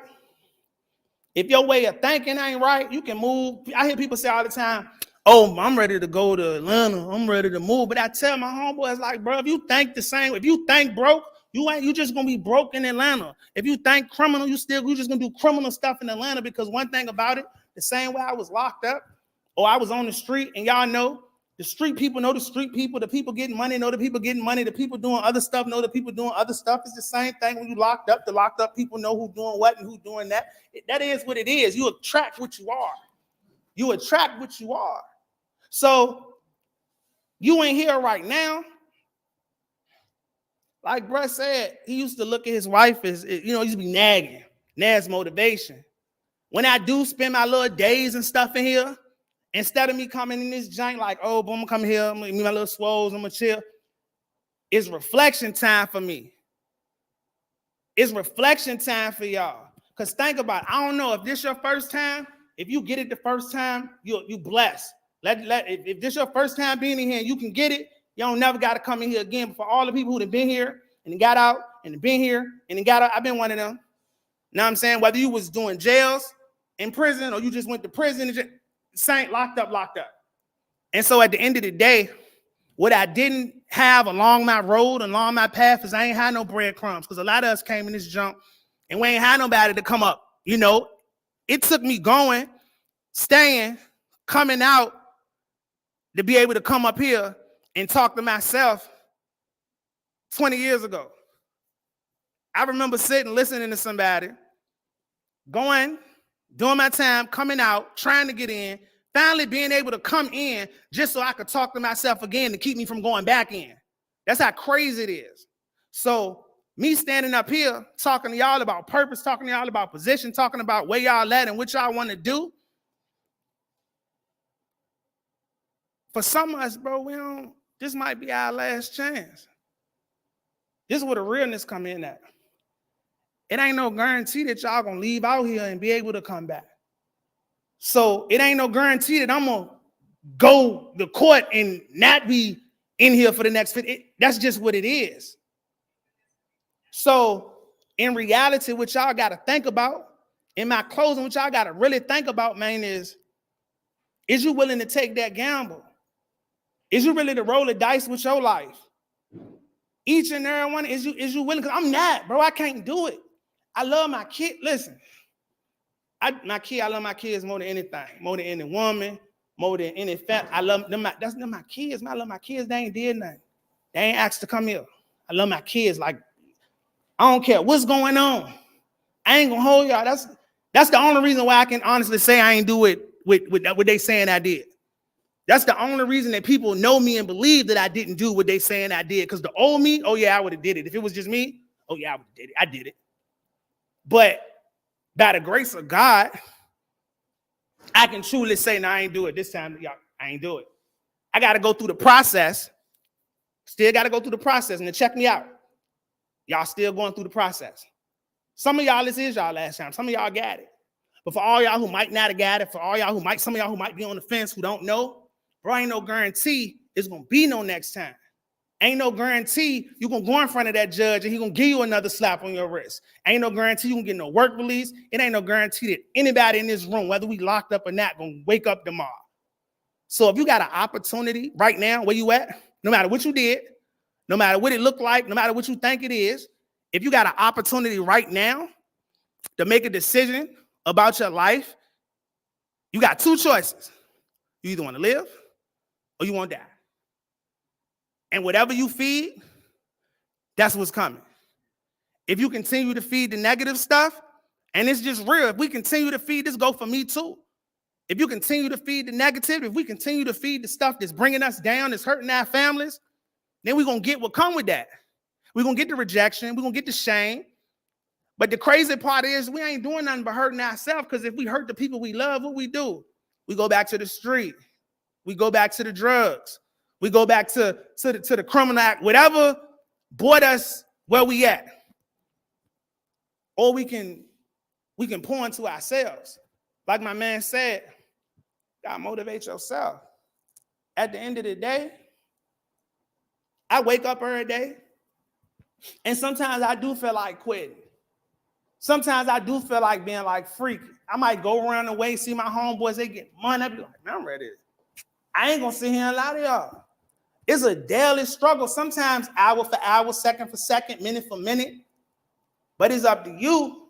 Speaker 7: if your way of thinking ain't right, you can move. I hear people say all the time, oh, I'm ready to go to Atlanta. I'm ready to move. But I tell my homeboys, like, bro, if you think the same, if you think broke, you just gonna be broke in Atlanta. If you think criminal, you just gonna do criminal stuff in Atlanta, because one thing about it, the same way I was locked up or I was on the street, and y'all know the street people know the street people, the people getting money know the people getting money, the people doing other stuff know the people doing other stuff. It's the same thing when you locked up. The locked up people know who's doing what and who's doing that. That is what it is. You attract what you are. You attract what you are. So you ain't here right now. Like Bruh said, he used to look at his wife as, he used to be nagging. Nag's motivation. When I do spend my little days and stuff in here, instead of me coming in this joint like, oh, boom, I'm gonna come here, I'm gonna my little swoles, I'm gonna chill. It's reflection time for me. It's reflection time for y'all. Because think about it. I don't know if this your first time. If you get it the first time, you blessed. If this your first time being in here and you can get it, you don't never got to come in here again. But for all the people who have been here and got out and been here and got out, I've been one of them. Know what I'm saying? Whether you was doing jails, in prison, or you just went to prison, same, locked up. And so at the end of the day, what I didn't have along my road, along my path, is I ain't had no breadcrumbs, because a lot of us came in this jump and we ain't had nobody to come up. It took me going, staying, coming out to be able to come up here and talk to myself 20 years ago. I remember sitting, listening to somebody, going, doing my time, coming out, trying to get in, finally being able to come in just so I could talk to myself again to keep me from going back in. That's how crazy it is. So me standing up here, talking to y'all about purpose, talking to y'all about position, talking about where y'all at and what y'all want to do. For some of us, bro, this might be our last chance. This is where the realness come in at. It ain't no guarantee that y'all gonna leave out here and be able to come back. So it ain't no guarantee that I'm gonna go to court and not be in here for the next 50. That's just what it is. So in reality, what y'all gotta think about, in my closing, what y'all gotta really think about, man, is you willing to take that gamble? Is you really to roll the dice with your life? Each and every one, is you willing? Because I'm not, bro. I can't do it. I love my kid. Listen, I love my kids more than anything, more than any woman, more than any family. I love them. That's not my kids. Man, I love my kids. They ain't did nothing. They ain't asked to come here. I love my kids. Like, I don't care what's going on. I ain't gonna hold y'all. That's the only reason why I can honestly say I ain't do it with what they saying I did. That's the only reason that people know me and believe that I didn't do what they saying I did. Because the old me, oh yeah, I would have did it. If it was just me, oh yeah, I would have did it. I did it. But by the grace of God, I can truly say, no, I ain't do it this time. Y'all, I ain't do it. I got to go through the process. Still got to go through the process. And to check me out, y'all still going through the process. Some of y'all, this is y'all last time. Some of y'all got it. But for all y'all who might not have got it, for all y'all some of y'all who might be on the fence, who don't know, bro, ain't no guarantee it's gonna be no next time. Ain't no guarantee you're gonna go in front of that judge and he's gonna give you another slap on your wrist. Ain't no guarantee you gonna get no work release. It ain't no guarantee that anybody in this room, whether we locked up or not, gonna wake up tomorrow. So if you got an opportunity right now, where you at, no matter what you did, no matter what it looked like, no matter what you think it is, if you got an opportunity right now to make a decision about your life, you got two choices. You either want to live or you want to die. And whatever you feed, that's what's coming. If you continue to feed the negative stuff, and it's just real, if we continue to feed, this go for me too. If you continue to feed the negative, if we continue to feed the stuff that's bringing us down, that's hurting our families, then we're going to get what come with that. We're going to get the rejection. We're going to get the shame. But the crazy part is we ain't doing nothing but hurting ourselves, because if we hurt the people we love, what we do? We go back to the street. We go back to the drugs. We go back to the criminal act, whatever brought us where we at. Or we can pour into ourselves. Like my man said, gotta motivate yourself. At the end of the day, I wake up every day, and sometimes I do feel like quitting. Sometimes I do feel like being like freaky. I might go around the way, see my homeboys, they get money. I be like, man, I'm ready. I ain't gonna sit here and lie to y'all. It's a daily struggle, sometimes hour for hour, second for second, minute for minute. But it's up to you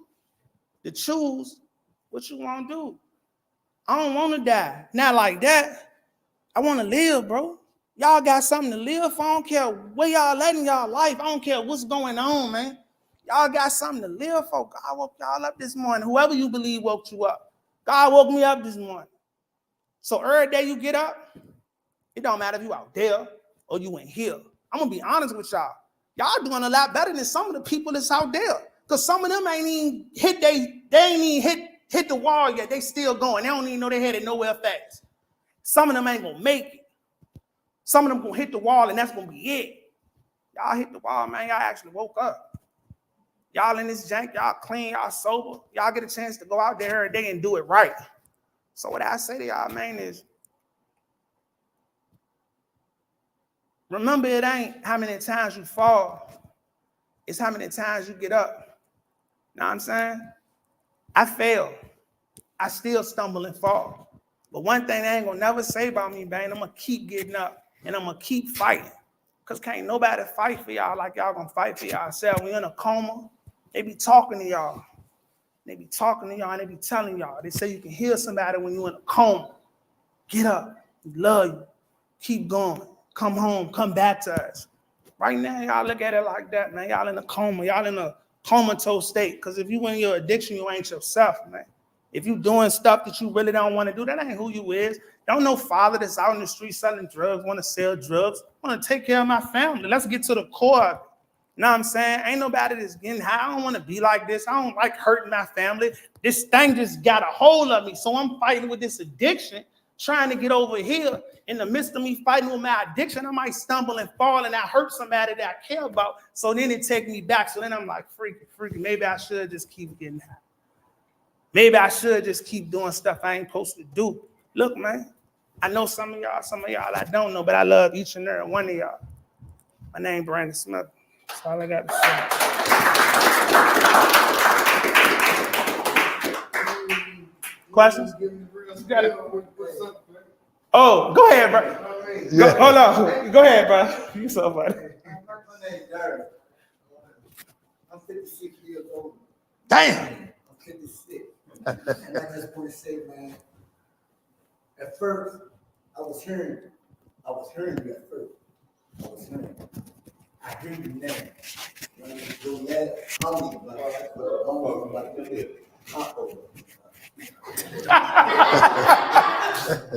Speaker 7: to choose what you want to do. I don't want to die. Not like that. I want to live, bro. Y'all got something to live for. I don't care where y'all at in y'all life. I don't care what's going on, man. Y'all got something to live for. God woke y'all up this morning. Whoever you believe woke you up. God woke me up this morning. So every day you get up, it don't matter if you out there or you in here. I'm going to be honest with y'all. Y'all doing a lot better than some of the people that's out there. Because some of them ain't even hit the wall yet. They still going. They don't even know they headed nowhere fast. Some of them ain't going to make it. Some of them going to hit the wall, and that's going to be it. Y'all hit the wall, man. Y'all actually woke up. Y'all in this jank. Y'all clean. Y'all sober. Y'all get a chance to go out there every day and do it right. So what I say to y'all, man, is remember, it ain't how many times you fall. It's how many times you get up. Know what I'm saying? I fail. I still stumble and fall. But one thing they ain't gonna never say about me, man, I'm gonna keep getting up and I'm gonna keep fighting. Because can't nobody fight for y'all like y'all gonna fight for yourself. When you're in a coma, they be talking to y'all. They be talking to y'all and they be telling y'all. They say you can heal somebody when you're in a coma. Get up. We love you. Keep going. Come home. Come back to us. Right now, y'all look at it like that, man. Y'all in a coma. Y'all in a comatose state. Because if you in your addiction, you ain't yourself, man. If you doing stuff that you really don't want to do, that ain't who you is. Don't no father that's out in the street selling drugs, want to sell drugs, want to take care of my family. Let's get to the core of it. You know what I'm saying? Ain't nobody that's getting high. I don't want to be like this. I don't like hurting my family. This thing just got a hold of me. So I'm fighting with this addiction, trying to get over here. In the midst of me fighting with my addiction, I might stumble and fall and I hurt somebody that I care about. So then it take me back. So then I'm like, freaky. Maybe I should just keep getting high. Maybe I should just keep doing stuff I ain't supposed to do. Look, man, I know some of y'all I don't know, but I love each and every one of y'all. My name Brandon Smith. That's all I got to say. Questions? You got it. Oh, go ahead, bro. Hold on. Go ahead, bro. You so funny.
Speaker 8: I'm 56 years old.
Speaker 3: Damn.
Speaker 8: I'm 56. And I just want to say, man, at first, I was hearing you at first. I hear you now. When I go mad, I'll leave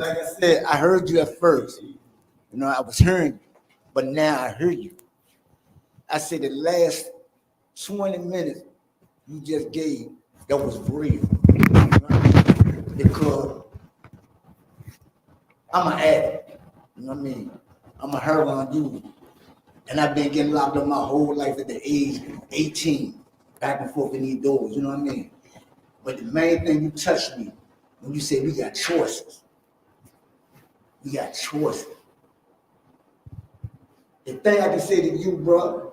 Speaker 8: like I said, I heard you at first. You know, I was hearing you, but now I hear you. I said the last 20 minutes you just gave, that was real. Because I'm an addict, you know what I mean? I'm a heroin user. And I've been getting locked up my whole life at the age 18, back and forth in these doors, you know what I mean? But the main thing you touched me when you said we got choices. We got choices. The thing I can say to you, bro,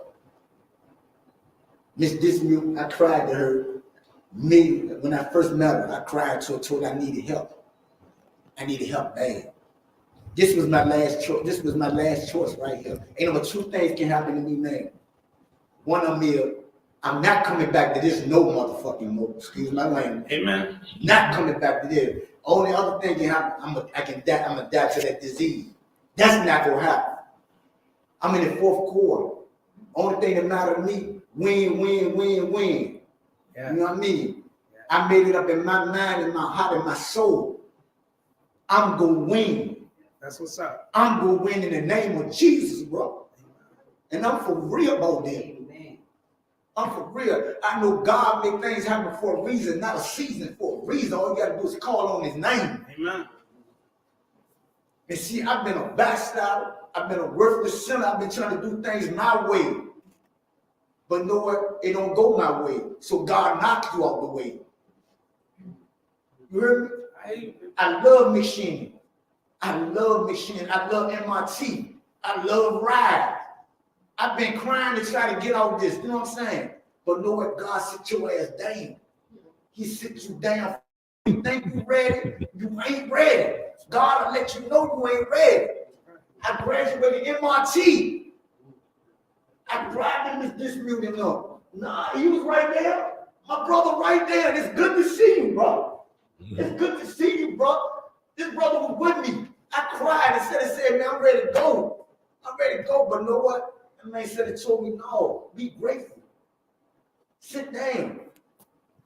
Speaker 8: Miss Dismute, I cried to her. Me, when I first met her, I cried to her, told her I needed help. I needed help bad. This was my last choice. This was my last choice right here. Ain't no two things can happen to me, man. One of them is, I'm not coming back to this no motherfucking more. Excuse my language.
Speaker 7: Amen.
Speaker 8: Not coming back to this. Only other thing can happen, I'm gonna die to that disease. That's not gonna happen. I'm in the fourth quarter. Only thing that matters to me, win.
Speaker 7: Yeah.
Speaker 8: You know what I mean? Yeah. I made it up in my mind, in my heart, in my soul. I'm gonna win.
Speaker 7: That's what's up.
Speaker 8: I'm gonna win in the name of Jesus, bro. And I'm for real about that. I'm for real. I know God make things happen for a reason, not a season, for a reason. All you gotta do is call on his name.
Speaker 7: Amen.
Speaker 8: And see, I've been a backstabber. I've been a worthless sinner. I've been trying to do things my way. But know what? It don't go my way. So God knocked you out the way. You heard me? I love machine. I love machine. I love MRT. I love ride. I've been crying to try to get out this. You know what I'm saying? But know what? God sit your ass down. He sits you down. You think you ready? You ain't ready. God will let you know you ain't ready. I graduated MRT. I bribed him this muting up. Nah, he was right there. My brother right there. It's good to see you, bro. It's good to see you, bro. This brother was with me. I cried and said, man, I'm ready to go. I'm ready to go. But know what? The man said it told me, no, be grateful. Sit down.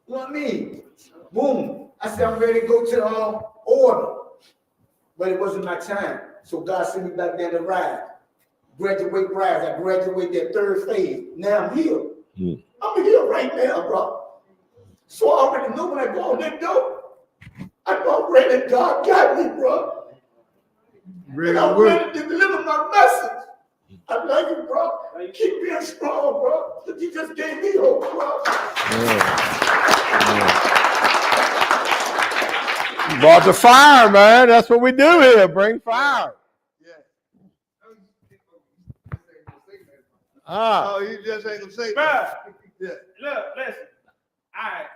Speaker 8: You know what I mean? Boom. I said, I'm ready to go to order. But it wasn't my time. So God sent me back there to ride. Graduate rise. I graduated that third phase. Now I'm here. I'm here right now, bro. So I already know when I go on that door, I know already God got me, bro. And I'm ready to deliver my message. I love you, bro. Keep being strong, bro. You just gave me hope, bro.
Speaker 5: Brought the fire, man. That's what we do here. Bring fire.
Speaker 3: Oh, he just ain't gonna say that.
Speaker 7: Bruh, look, listen. All right.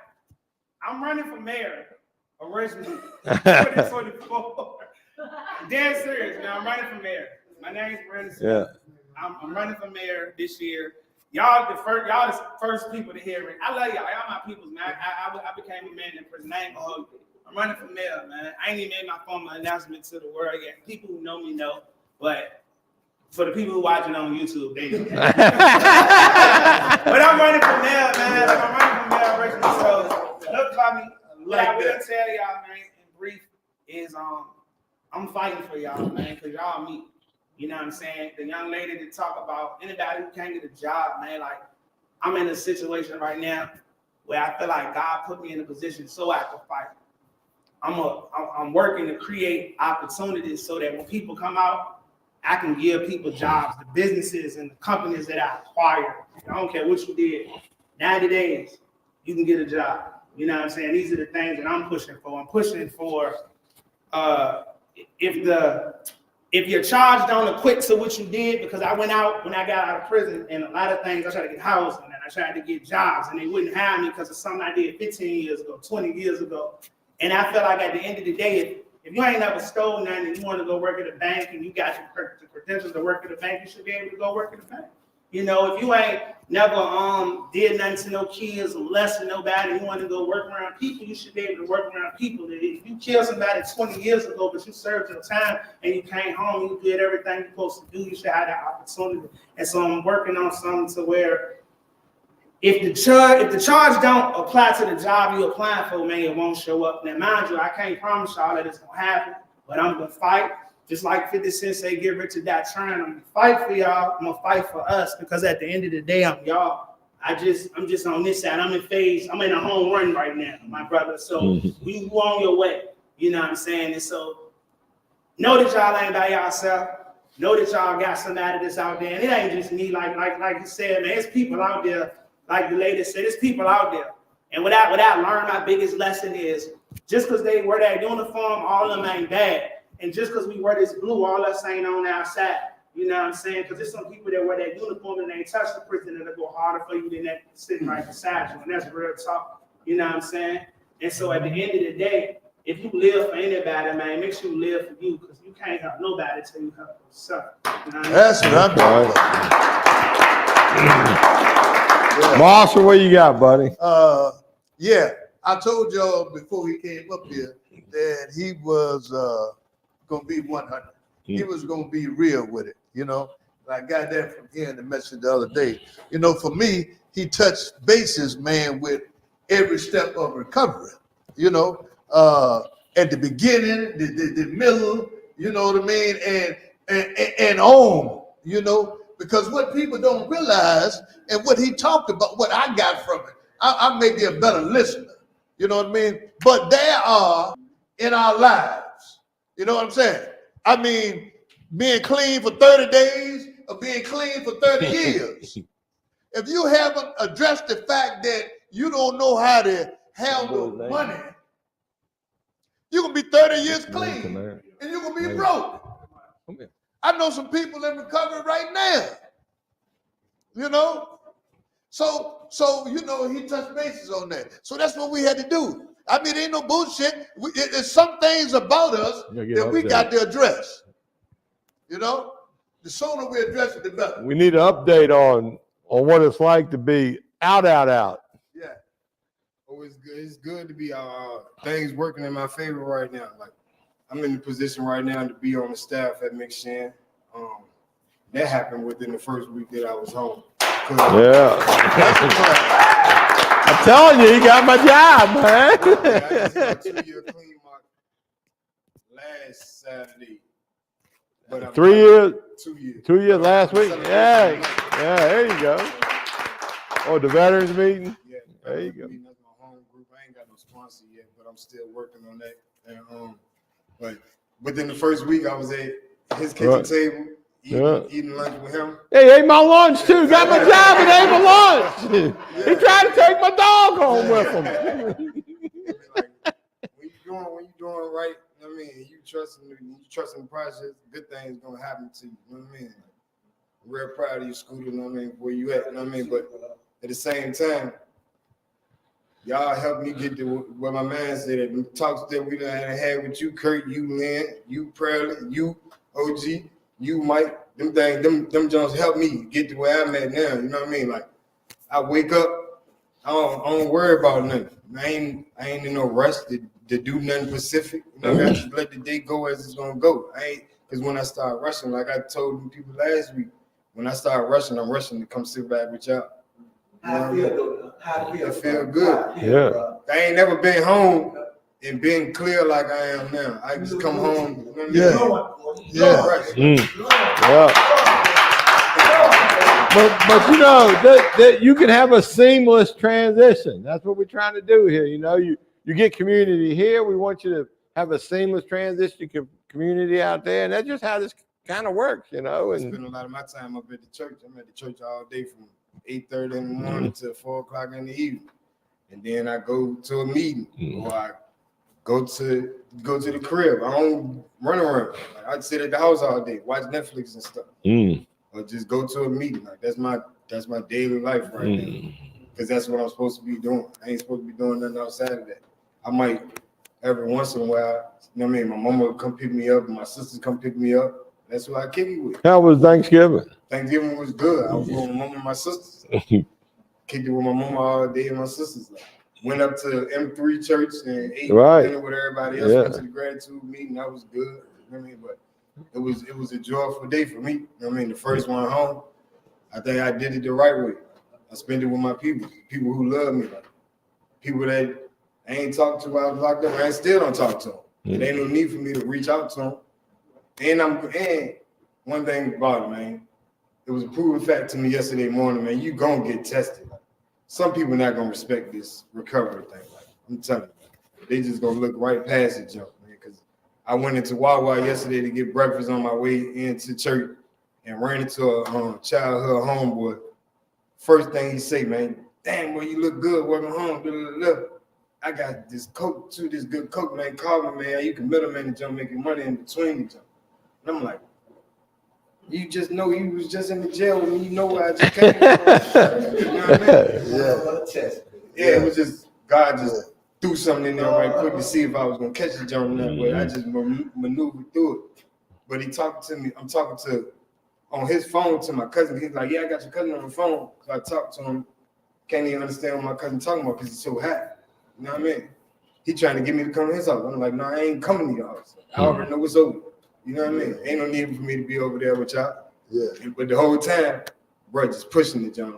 Speaker 7: I'm running for mayor originally. 2024. Dead serious, man. I'm running for mayor. My name's Brandon Smith. Yeah. I'm running for mayor this year. Y'all the first people to hear it. I love y'all. Y'all my peoples, man. I became a man in prison. I ain't gonna hold you. I'm running for mayor, man. I ain't even made my formal announcement to the world yet. People who know me know, but for the people who watching on YouTube, they know. But I'm running for mayor, man. Like, I'm running for mayor originally. So look for me. What I will tell y'all, man, in brief, is I'm fighting for y'all, man, because y'all me. You know what I'm saying? The young lady to talk about anybody who can't get a job, man. Like, I'm in a situation right now where I feel like God put me in a position so I can fight. I'm working to create opportunities so that when people come out, I can give people jobs, the businesses and the companies that I acquired. I don't care what you did. 90 days, you can get a job. You know what I'm saying? These are the things that I'm pushing for. I'm pushing for if your charge don't equate to what you did, because I went out when I got out of prison and a lot of things, I tried to get housing and I tried to get jobs and they wouldn't hire me because of something I did 15 years ago, 20 years ago. And I felt like at the end of the day, if you ain't never stole nothing and you want to go work at a bank and you got your credentials to work at a bank, you should be able to go work at a bank. You know, if you ain't never did nothing to no kids or molested nobody, and you want to go work around people, you should be able to work around people. If you killed somebody 20 years ago, but you served your time and you came home and you did everything you're supposed to do, you should have that opportunity. And so I'm working on something to where if the charge don't apply to the job you're applying for, man, it won't show up. Now, mind you, I can't promise y'all that it's gonna happen, but I'm gonna fight. Just like 50 Cent say, get rich or die trying. I'm gonna fight for y'all. I'm gonna fight for us, because at the end of the day, I'm y'all. I'm just on this side. I'm in phase. I'm in a home run right now, my brother. So you on your way. You know what I'm saying? And so know that y'all ain't by yourself. Know that y'all got somebody that's out there. And it ain't just me, like you said, man. It's people out there. Like the lady said, there's people out there. And what I learned, my biggest lesson is just because they wear that uniform, all of them ain't bad. And just because we wear this blue, all us ain't on our side. You know what I'm saying? Because there's some people that wear that uniform and they ain't touch the prison and they go harder for you than that sitting right beside you. And that's real talk. You know what I'm saying? And so at the end of the day, if you live for anybody, man, make sure you live for you, because you can't help nobody till you help yourself. You know what I mean?
Speaker 3: That's what I'm talking about.
Speaker 5: Marshall, what you got, buddy?
Speaker 3: Yeah, I told y'all before he came up here that he was gonna be 100. He was gonna be real with it, you know. And I got that from hearing the message the other day. You know, for me, he touched bases, man, with every step of recovery. You know, at the beginning, the middle, you know what I mean, and on, you know, because what people don't realize and what he talked about, what I got from it, I may be a better listener, you know what I mean? But there are in our lives, you know what I'm saying? I mean, being clean for 30 days or being clean for 30 years. If you haven't addressed the fact that you don't know how to handle money, you're going to be 30 years clean and you're going to be broke. I know some people in recovery right now, you know? So you know, he touched bases on that. So that's what we had to do. I mean, ain't no bullshit. There's some things about us that we got to address. You know? The sooner we address it, the better.
Speaker 5: We need an update on what it's like to be out.
Speaker 3: Yeah.
Speaker 9: Oh, it's good. It's good to be things working in my favor right now. Like, I'm in the position right now to be on the staff at McShan. That happened within the first week that I was home.
Speaker 5: Yeah. I'm telling you, you got my job, man.
Speaker 9: I just got 2-year clean mark last Saturday. But
Speaker 5: 3 years?
Speaker 9: 2 years.
Speaker 5: 2 years last week? Yeah, there you go. Oh, the veterans meeting?
Speaker 9: Yeah,
Speaker 5: there you go.
Speaker 9: That's my home group. I ain't got no sponsor yet, but I'm still working on that. And but within the first week, I was at his kitchen table, eating lunch with him.
Speaker 5: Hey, ate my lunch too. Got my job and ate my lunch. He tried to take my dog home with him.
Speaker 9: Like, when you doing right, you know what I mean, you trusting the process, good things gonna happen to you. You know what I mean? I'm real proud of you, Scooter. You know what I mean? Where you at? You know what I mean? But at the same time, y'all helped me get to where my man said. The talks that we done had with you, Kurt, you, Lynn, you, Pearl, you, OG, you, Mike. Them Jones helped me get to where I'm at now. You know what I mean? Like, I wake up, I don't worry about nothing. I ain't in no rush to do nothing specific. You know, I just let the day go as it's gonna go. Because when I start rushing, like I told you people last week, when I start rushing, I'm rushing to come sit back with y'all.
Speaker 8: How it feel? How it feel?
Speaker 9: It feel good.
Speaker 5: Yeah.
Speaker 9: I ain't never been home and been clear like I am now. I just come home. You know what I mean?
Speaker 5: Yeah. But you know that you can have a seamless transition. That's what we're trying to do here. You know, you get community here. We want you to have a seamless transition to community out there, and that's just how this kind of works. You know,
Speaker 9: I
Speaker 5: and
Speaker 9: spend a lot of my time up at the church. I'm at the church all day from 8:30 in the morning till 4 o'clock in the evening, and then I go to a meeting or I go to the crib. I don't run around. Like, I sit at the house all day, watch Netflix and stuff, or just go to a meeting. Like that's my daily life right now, because that's what I'm supposed to be doing. I ain't supposed to be doing nothing outside of that. I might every once in a while, you know what I mean? My mama would come pick me up, my sisters come pick me up. That's who I kick it with.
Speaker 5: how was Thanksgiving?
Speaker 9: Thanksgiving was good. I was with my mama and my sisters. Kicked it with my mama all day and my sisters. Like, went up to M3 church and ate dinner with everybody else. Went to the gratitude meeting. That was good. You know what I mean? But it was a joyful day for me. You know what I mean? The first one home, I think I did it the right way. I spent it with my people who love me. Like, people that I ain't talked to while I was locked up. I still don't talk to them. It ain't no need for me to reach out to them. And one thing about it, man, it was a proven fact to me yesterday morning, man, you gonna get tested. Some people not gonna respect this recovery thing. Like, I'm telling you, they just gonna look right past it, jump, man. Because I went into Wawa yesterday to get breakfast on my way into church and ran into a childhood homeboy. First thing he say, man, damn, boy, you look good working home. Blah, blah, blah. I got this coat too, this good coat, man. Call me, man. You can middleman the jump, making money in between the jump. And I'm like, You just know you was just in the jail when you know where I just came from. You know what I mean? Yeah, it was just God just threw something in there right quick to see if I was gonna catch the jump or not, but I just maneuvered through it. But he talking to me, I'm talking to on his phone to my cousin. He's like, yeah, I got your cousin on the phone. So I talked to him, can't even understand what my cousin talking about because he's so happy. You know what I mean? He trying to get me to come to his house. I'm like, no, I ain't coming to your house. I already know what's over. You know what I mean? Ain't no need for me to be over there with y'all.
Speaker 3: Yeah.
Speaker 9: But the whole time, bro, just pushing the John.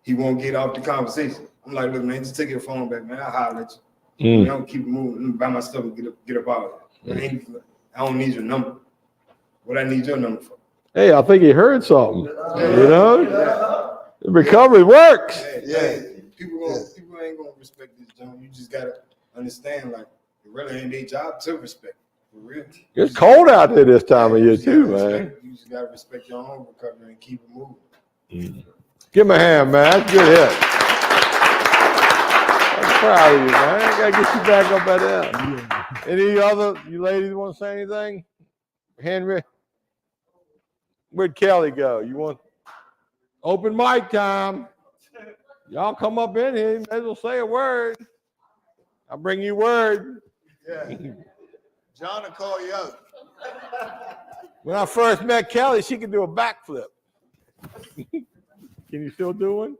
Speaker 9: He won't get off the conversation. I'm like, look, man, just take your phone back, man. I'll holler at you. You know, keep moving, buy my stuff and get up out of here. I don't need your number. What I need your number for?
Speaker 5: Hey, I think he heard something. You know, recovery works.
Speaker 9: Yeah. People ain't gonna respect this, John. You just gotta understand, like, it really ain't their job to respect. For real.
Speaker 5: It's cold out there this time of year too, man.
Speaker 9: You just gotta respect your own recovery and keep it moving.
Speaker 5: Give him a hand, man. That's a good hit. I'm proud of you, man. I gotta get you back up at that. Any other you ladies want to say anything? Henry? Where'd Kelly go? You want open mic time? Y'all come up in here, may as well say a word. I'll bring you word.
Speaker 3: Yeah. John will call you out.
Speaker 5: When I first met Kelly, she could do a backflip. Can you still do one?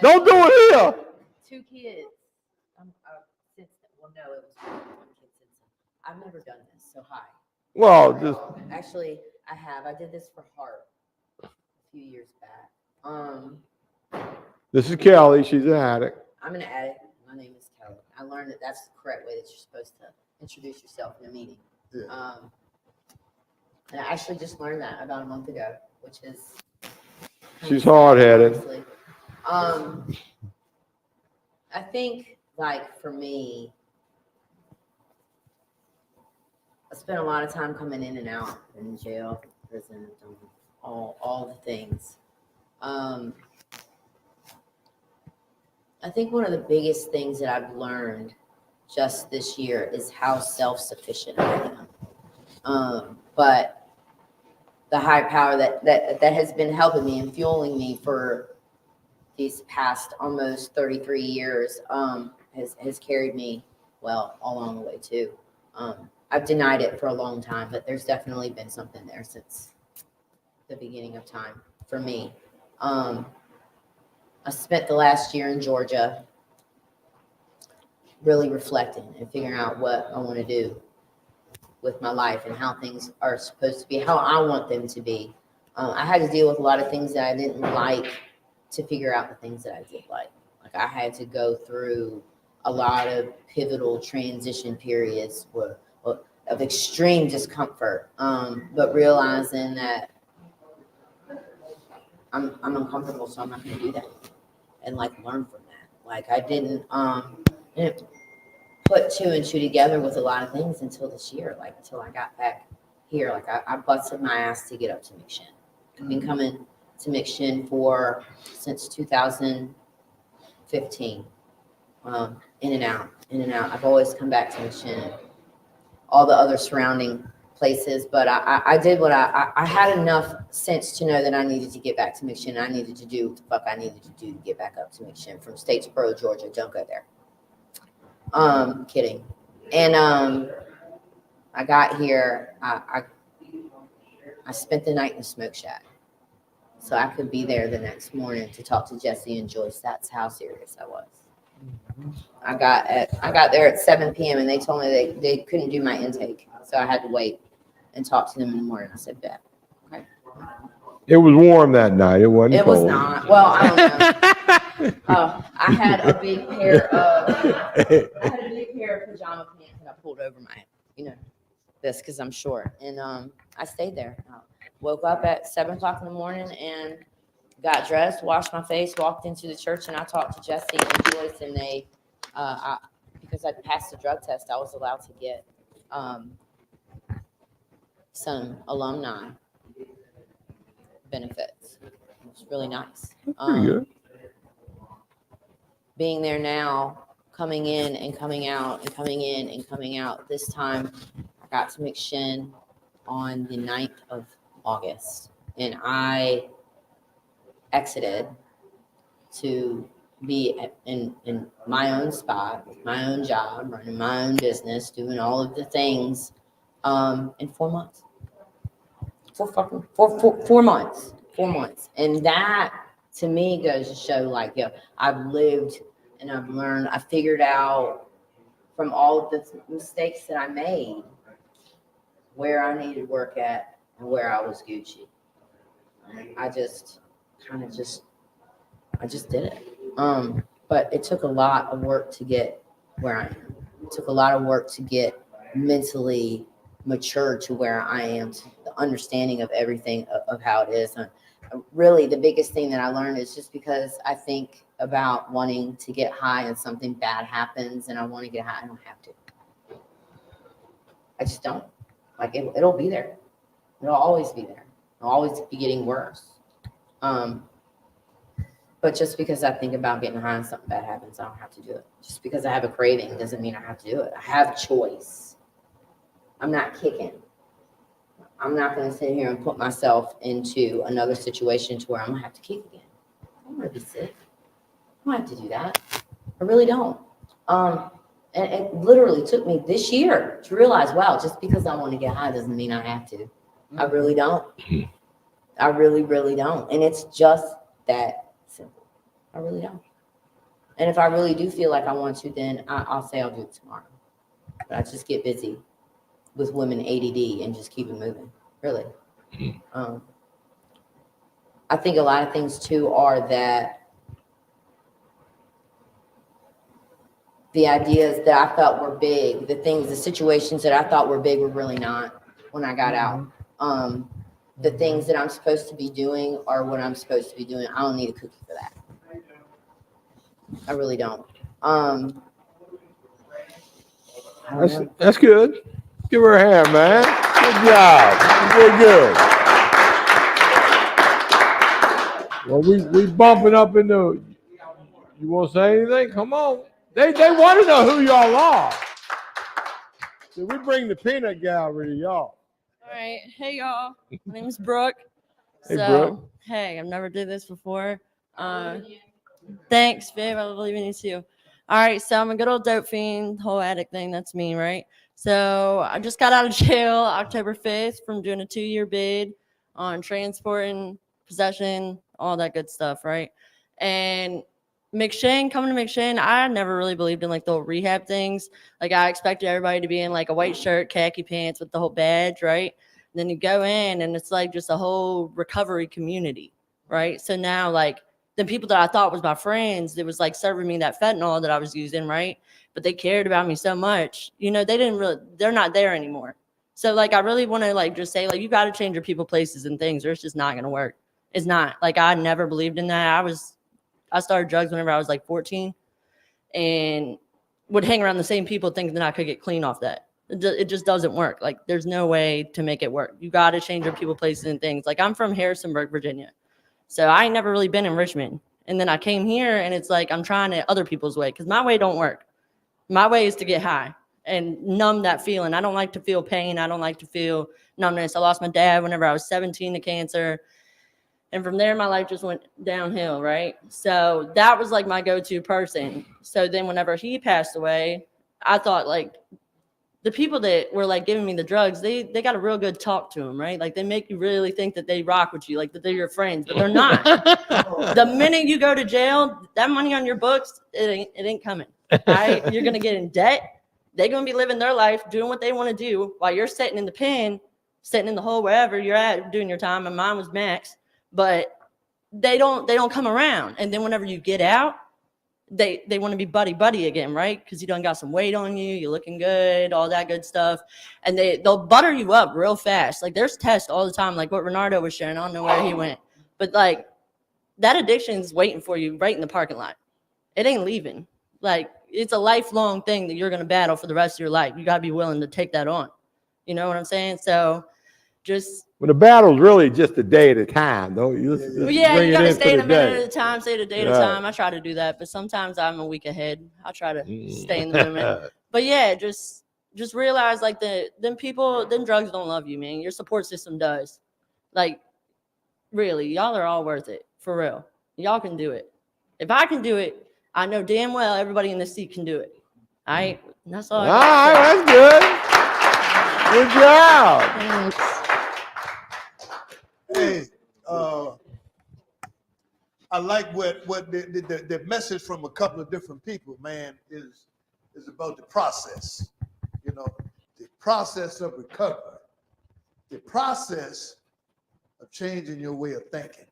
Speaker 5: Don't do it here.
Speaker 2: 2 kids. Well, no, it was 1 kid since. I've never done this so high.
Speaker 5: Well, just
Speaker 2: Actually, I have. I did this for Heart a few years back.
Speaker 5: this is Kelly. She's an addict.
Speaker 2: I'm an addict. My name is Kelly. I learned that that's the correct way that you're supposed to introduce yourself in a meeting.
Speaker 3: Yeah.
Speaker 2: And I actually just learned that about a month ago, which is
Speaker 5: She's hard-headed.
Speaker 2: honestly. I think, like, for me, I spent a lot of time coming in and out in jail, prison, all the things. I think one of the biggest things that I've learned just this year is how self-sufficient I am. But the high power that has been helping me and fueling me for these past almost 33 years has carried me well all along the way too. I've denied it for a long time, but there's definitely been something there since the beginning of time for me. I spent the last year in Georgia really reflecting and figuring out what I want to do with my life and how things are supposed to be, how I want them to be. I had to deal with a lot of things that I didn't like to figure out the things that I did like. Like I had to go through a lot of pivotal transition periods of extreme discomfort, but realizing that I'm uncomfortable, so I'm not going to do that, and like learn from that. Like I didn't put 2 and 2 together with a lot of things until this year, like until I got back here. Like I busted my ass to get up to McShin. I've been coming to McShin since 2015, in and out. I've always come back to McShin, all the other surrounding places, but I did what I had enough sense to know that I needed to get back to McShin. I needed to do what the fuck I needed to do to get back up to McShin from Statesboro, Georgia. Don't go there. Kidding. And I got here. I spent the night in the smoke shack, so I could be there the next morning to talk to Jesse and Joyce. That's how serious I was. I got there at 7 p.m. and they told me they couldn't do my intake, so I had to wait and talk to them in the morning. I said, "Bet." Okay.
Speaker 5: It was warm that night. It wasn't
Speaker 2: It
Speaker 5: cold.
Speaker 2: was not. Well, I don't know. I had a big pair of pajama pants that I pulled over my, this because I'm short, and I stayed there. I woke up at 7 o'clock in the morning and got dressed, washed my face, walked into the church, and I talked to Jesse and Joyce, and they, because I passed the drug test, I was allowed to get some alumni benefits. It was really nice.
Speaker 5: Pretty good.
Speaker 2: Being there now, coming in and coming out and coming in and coming out. This time I got to McShin on the 9th of August, and I exited to be in my own spot, with my own job, running my own business, doing all of the things in 4 months. 4 months. 4 months. And that to me goes to show, like, I've lived and I've learned, I figured out from all of the mistakes that I made where I needed work at and where I was Gucci. I just did it. But it took a lot of work to get where I am. It took a lot of work to get mentally mature to where I am, to the understanding of everything of how it is. And really, the biggest thing that I learned is just because I think about wanting to get high and something bad happens and I want to get high, I don't have to. I just don't. Like, it'll be there. It'll always be there. It'll always be getting worse. But just because I think about getting high and something bad happens, I don't have to do it. Just because I have a craving doesn't mean I have to do it. I have choice. I'm not kicking. I'm not going to sit here and put myself into another situation to where I'm going to have to kick again. I don't want to be sick. I don't have to do that. I really don't. And it literally took me this year to realize, wow, just because I want to get high doesn't mean I have to. I really don't. I really, really don't. And it's just that simple. I really don't. And if I really do feel like I want to, then I'll say I'll do it tomorrow. But I just get busy with women ADD and just keep it moving. Really. I think a lot of things too are that the ideas that I felt were big, the situations that I thought were big were really not when I got out. The things that I'm supposed to be doing are what I'm supposed to be doing. I don't need a cookie for that. I really don't.
Speaker 5: That's good. Give her a hand, man. Good job. You did good. Well, we bumping up into. You want to say anything? Come on. They want to know who y'all are. So we bring the peanut gallery to y'all.
Speaker 10: All right. Hey, y'all. My name is Brooke.
Speaker 5: Hey, Brooke.
Speaker 10: Hey, I've never did this before. Thanks, babe. I believe in you too. All right. So I'm a good old dope fiend, whole addict thing. That's me, right? So I just got out of jail October 5th from doing a 2-year bid on transporting, possession, all that good stuff, right? And coming to McShane, I never really believed in like the whole rehab things. Like I expected everybody to be in like a white shirt, khaki pants with the whole badge, right? And then you go in and it's like just a whole recovery community, right? So now like the people that I thought was my friends, that was like serving me that fentanyl that I was using, right? But they cared about me so much, they're not there anymore. So like, I really want to like, just say like, you got to change your people, places and things, or it's just not going to work. It's not. Like, I never believed in that. I started drugs whenever I was like 14 and would hang around the same people thinking that I could get clean off that. It just doesn't work. Like, there's no way to make it work. You got to change your people, places and things. Like, I'm from Harrisonburg, Virginia. So I ain't never really been in Richmond. And then I came here and it's like, I'm trying it other people's way because my way don't work. My way is to get high and numb that feeling. I don't like to feel pain. I don't like to feel numbness. I lost my dad whenever I was 17 to cancer. And from there, my life just went downhill, right? So that was like my go-to person. So then whenever he passed away, I thought like the people that were like giving me the drugs, they got a real good talk to them, right? Like they make you really think that they rock with you, like that they're your friends, but they're not. The minute you go to jail, that money on your books, it ain't coming. Right? You're gonna get in debt. They're gonna be living their life, doing what they want to do, while you're sitting in the pen, sitting in the hole, wherever you're at, doing your time. And mine was max, but they don't come around. And then whenever you get out, they want to be buddy again, right? Because you done got some weight on you, you're looking good, all that good stuff, and they'll butter you up real fast. Like there's tests all the time, like what Renardo was sharing. I don't know where he went, but like that addiction is waiting for you right in the parking lot. It ain't leaving. Like it's a lifelong thing that you're gonna battle for the rest of your life. You gotta be willing to take that on. You know what I'm saying? So just
Speaker 5: Well, the battle's really just a day at a time, don't you? Let's
Speaker 10: yeah,
Speaker 5: bring
Speaker 10: you
Speaker 5: it
Speaker 10: gotta
Speaker 5: into
Speaker 10: stay in
Speaker 5: the
Speaker 10: a minute
Speaker 5: day.
Speaker 10: at a time, stay a day at a
Speaker 5: Right.
Speaker 10: time. I try to do that, but sometimes I'm a week ahead. I try to stay in the moment. But yeah, just realize like them drugs don't love you, man. Your support system does. Like, really, y'all are all worth it. For real. Y'all can do it. If I can do it, I know damn well everybody in this seat can do it. All right. And that's all.
Speaker 5: All right, that's good. Good job.
Speaker 3: Hey, I like what the message from a couple of different people, man, is about the process. You know, the process of recovery, the process of changing your way of thinking.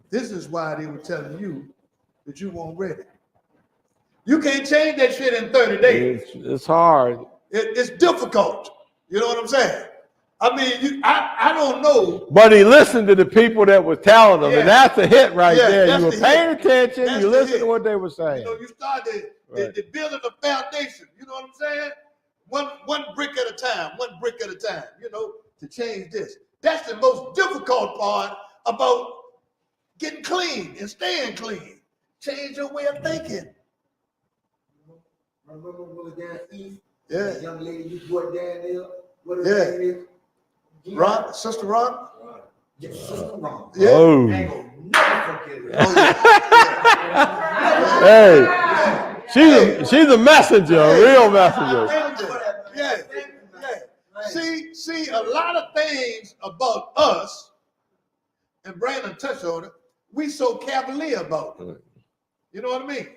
Speaker 3: This is why they were telling you that you weren't ready. You can't change that shit in 30 days.
Speaker 5: It's hard.
Speaker 3: It's difficult. You know what I'm saying? I mean, I don't know.
Speaker 5: But he listened to the people that were telling him, and that's a hit right there. You were
Speaker 3: the
Speaker 5: paying
Speaker 3: hit.
Speaker 5: attention.
Speaker 3: That's
Speaker 5: You
Speaker 3: the
Speaker 5: listened
Speaker 3: hit.
Speaker 5: to what they were saying.
Speaker 3: You know, you started the building a foundation. You know what I'm saying? One brick at a time. One brick at a time. You know, to change this. That's the most difficult part about getting clean and staying clean. Change your way of thinking.
Speaker 8: Remember when we was down east?
Speaker 3: Yeah.
Speaker 8: That young lady you brought down there? What her
Speaker 3: Yeah.
Speaker 8: name is?
Speaker 3: Ron, Sister Ron?
Speaker 8: Yes, Sister Ron.
Speaker 3: Yeah.
Speaker 5: Oh.
Speaker 8: I ain't gonna never forget her.
Speaker 5: Hey, she's a messenger, a real messenger.
Speaker 3: Yeah. See, a lot of things about us, and Brandon touched on it, we so cavalier about it. You know what I mean?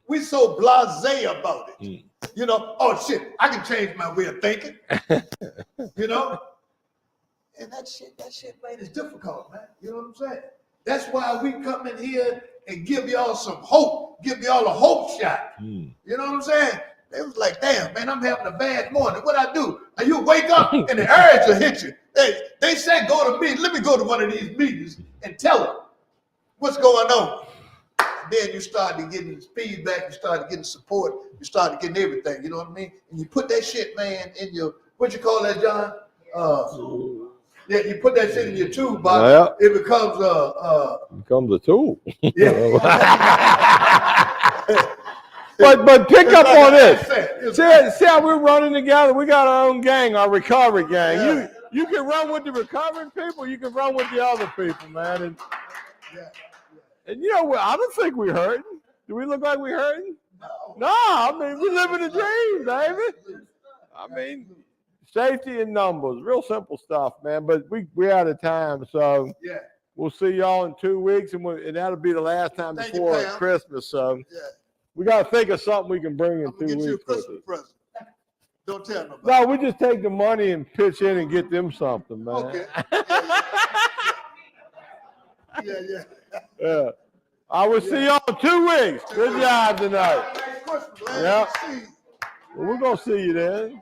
Speaker 3: We so blasé about it. You know, oh shit, I can change my way of thinking. You know? And that shit, man, is difficult, man. You know what I'm saying? That's why we come in here and give y'all some hope, give y'all a hope shot. You know what I'm saying? They was like, damn, man, I'm having a bad morning. What I do? And you wake up and the urge will hit you. They said go to meetings. Let me go to one of these meetings and tell them what's going on. And then you started getting feedback, you started getting support, you started getting everything, you know what I mean? And you put that shit, man, in your, what you call that, John? Yeah, you put that shit in your toolbox,
Speaker 5: Well,
Speaker 3: it becomes
Speaker 5: becomes a tool.
Speaker 3: yeah.
Speaker 5: But pick up on this. See how we're running together? We got our own gang, our recovery gang.
Speaker 3: Yeah.
Speaker 5: You can run with the recovering people, you can run with the other people, man. And you know what? I don't think we're hurting. Do we look like we're hurting? No, I mean, we're living a dream, baby. I mean, safety in numbers, real simple stuff, man. But we're out of time, so
Speaker 3: Yeah.
Speaker 5: we'll see y'all in 2 weeks, and that'll be the last time
Speaker 3: Thank you,
Speaker 5: before
Speaker 3: Pam.
Speaker 5: Christmas. So
Speaker 3: Yeah.
Speaker 5: we got to think of something we can bring in
Speaker 3: I'm
Speaker 5: 2
Speaker 3: gonna get you a
Speaker 5: weeks. with
Speaker 3: Christmas
Speaker 5: us.
Speaker 3: present. Don't tell nobody.
Speaker 5: No, we just take the money and pitch in and get them something, man.
Speaker 3: Okay. Yeah.
Speaker 5: Yeah. I will see y'all in 2 weeks. Good job tonight.
Speaker 3: Merry Christmas, man.
Speaker 5: Yeah.
Speaker 3: See you.
Speaker 5: Well, we're going to see you then.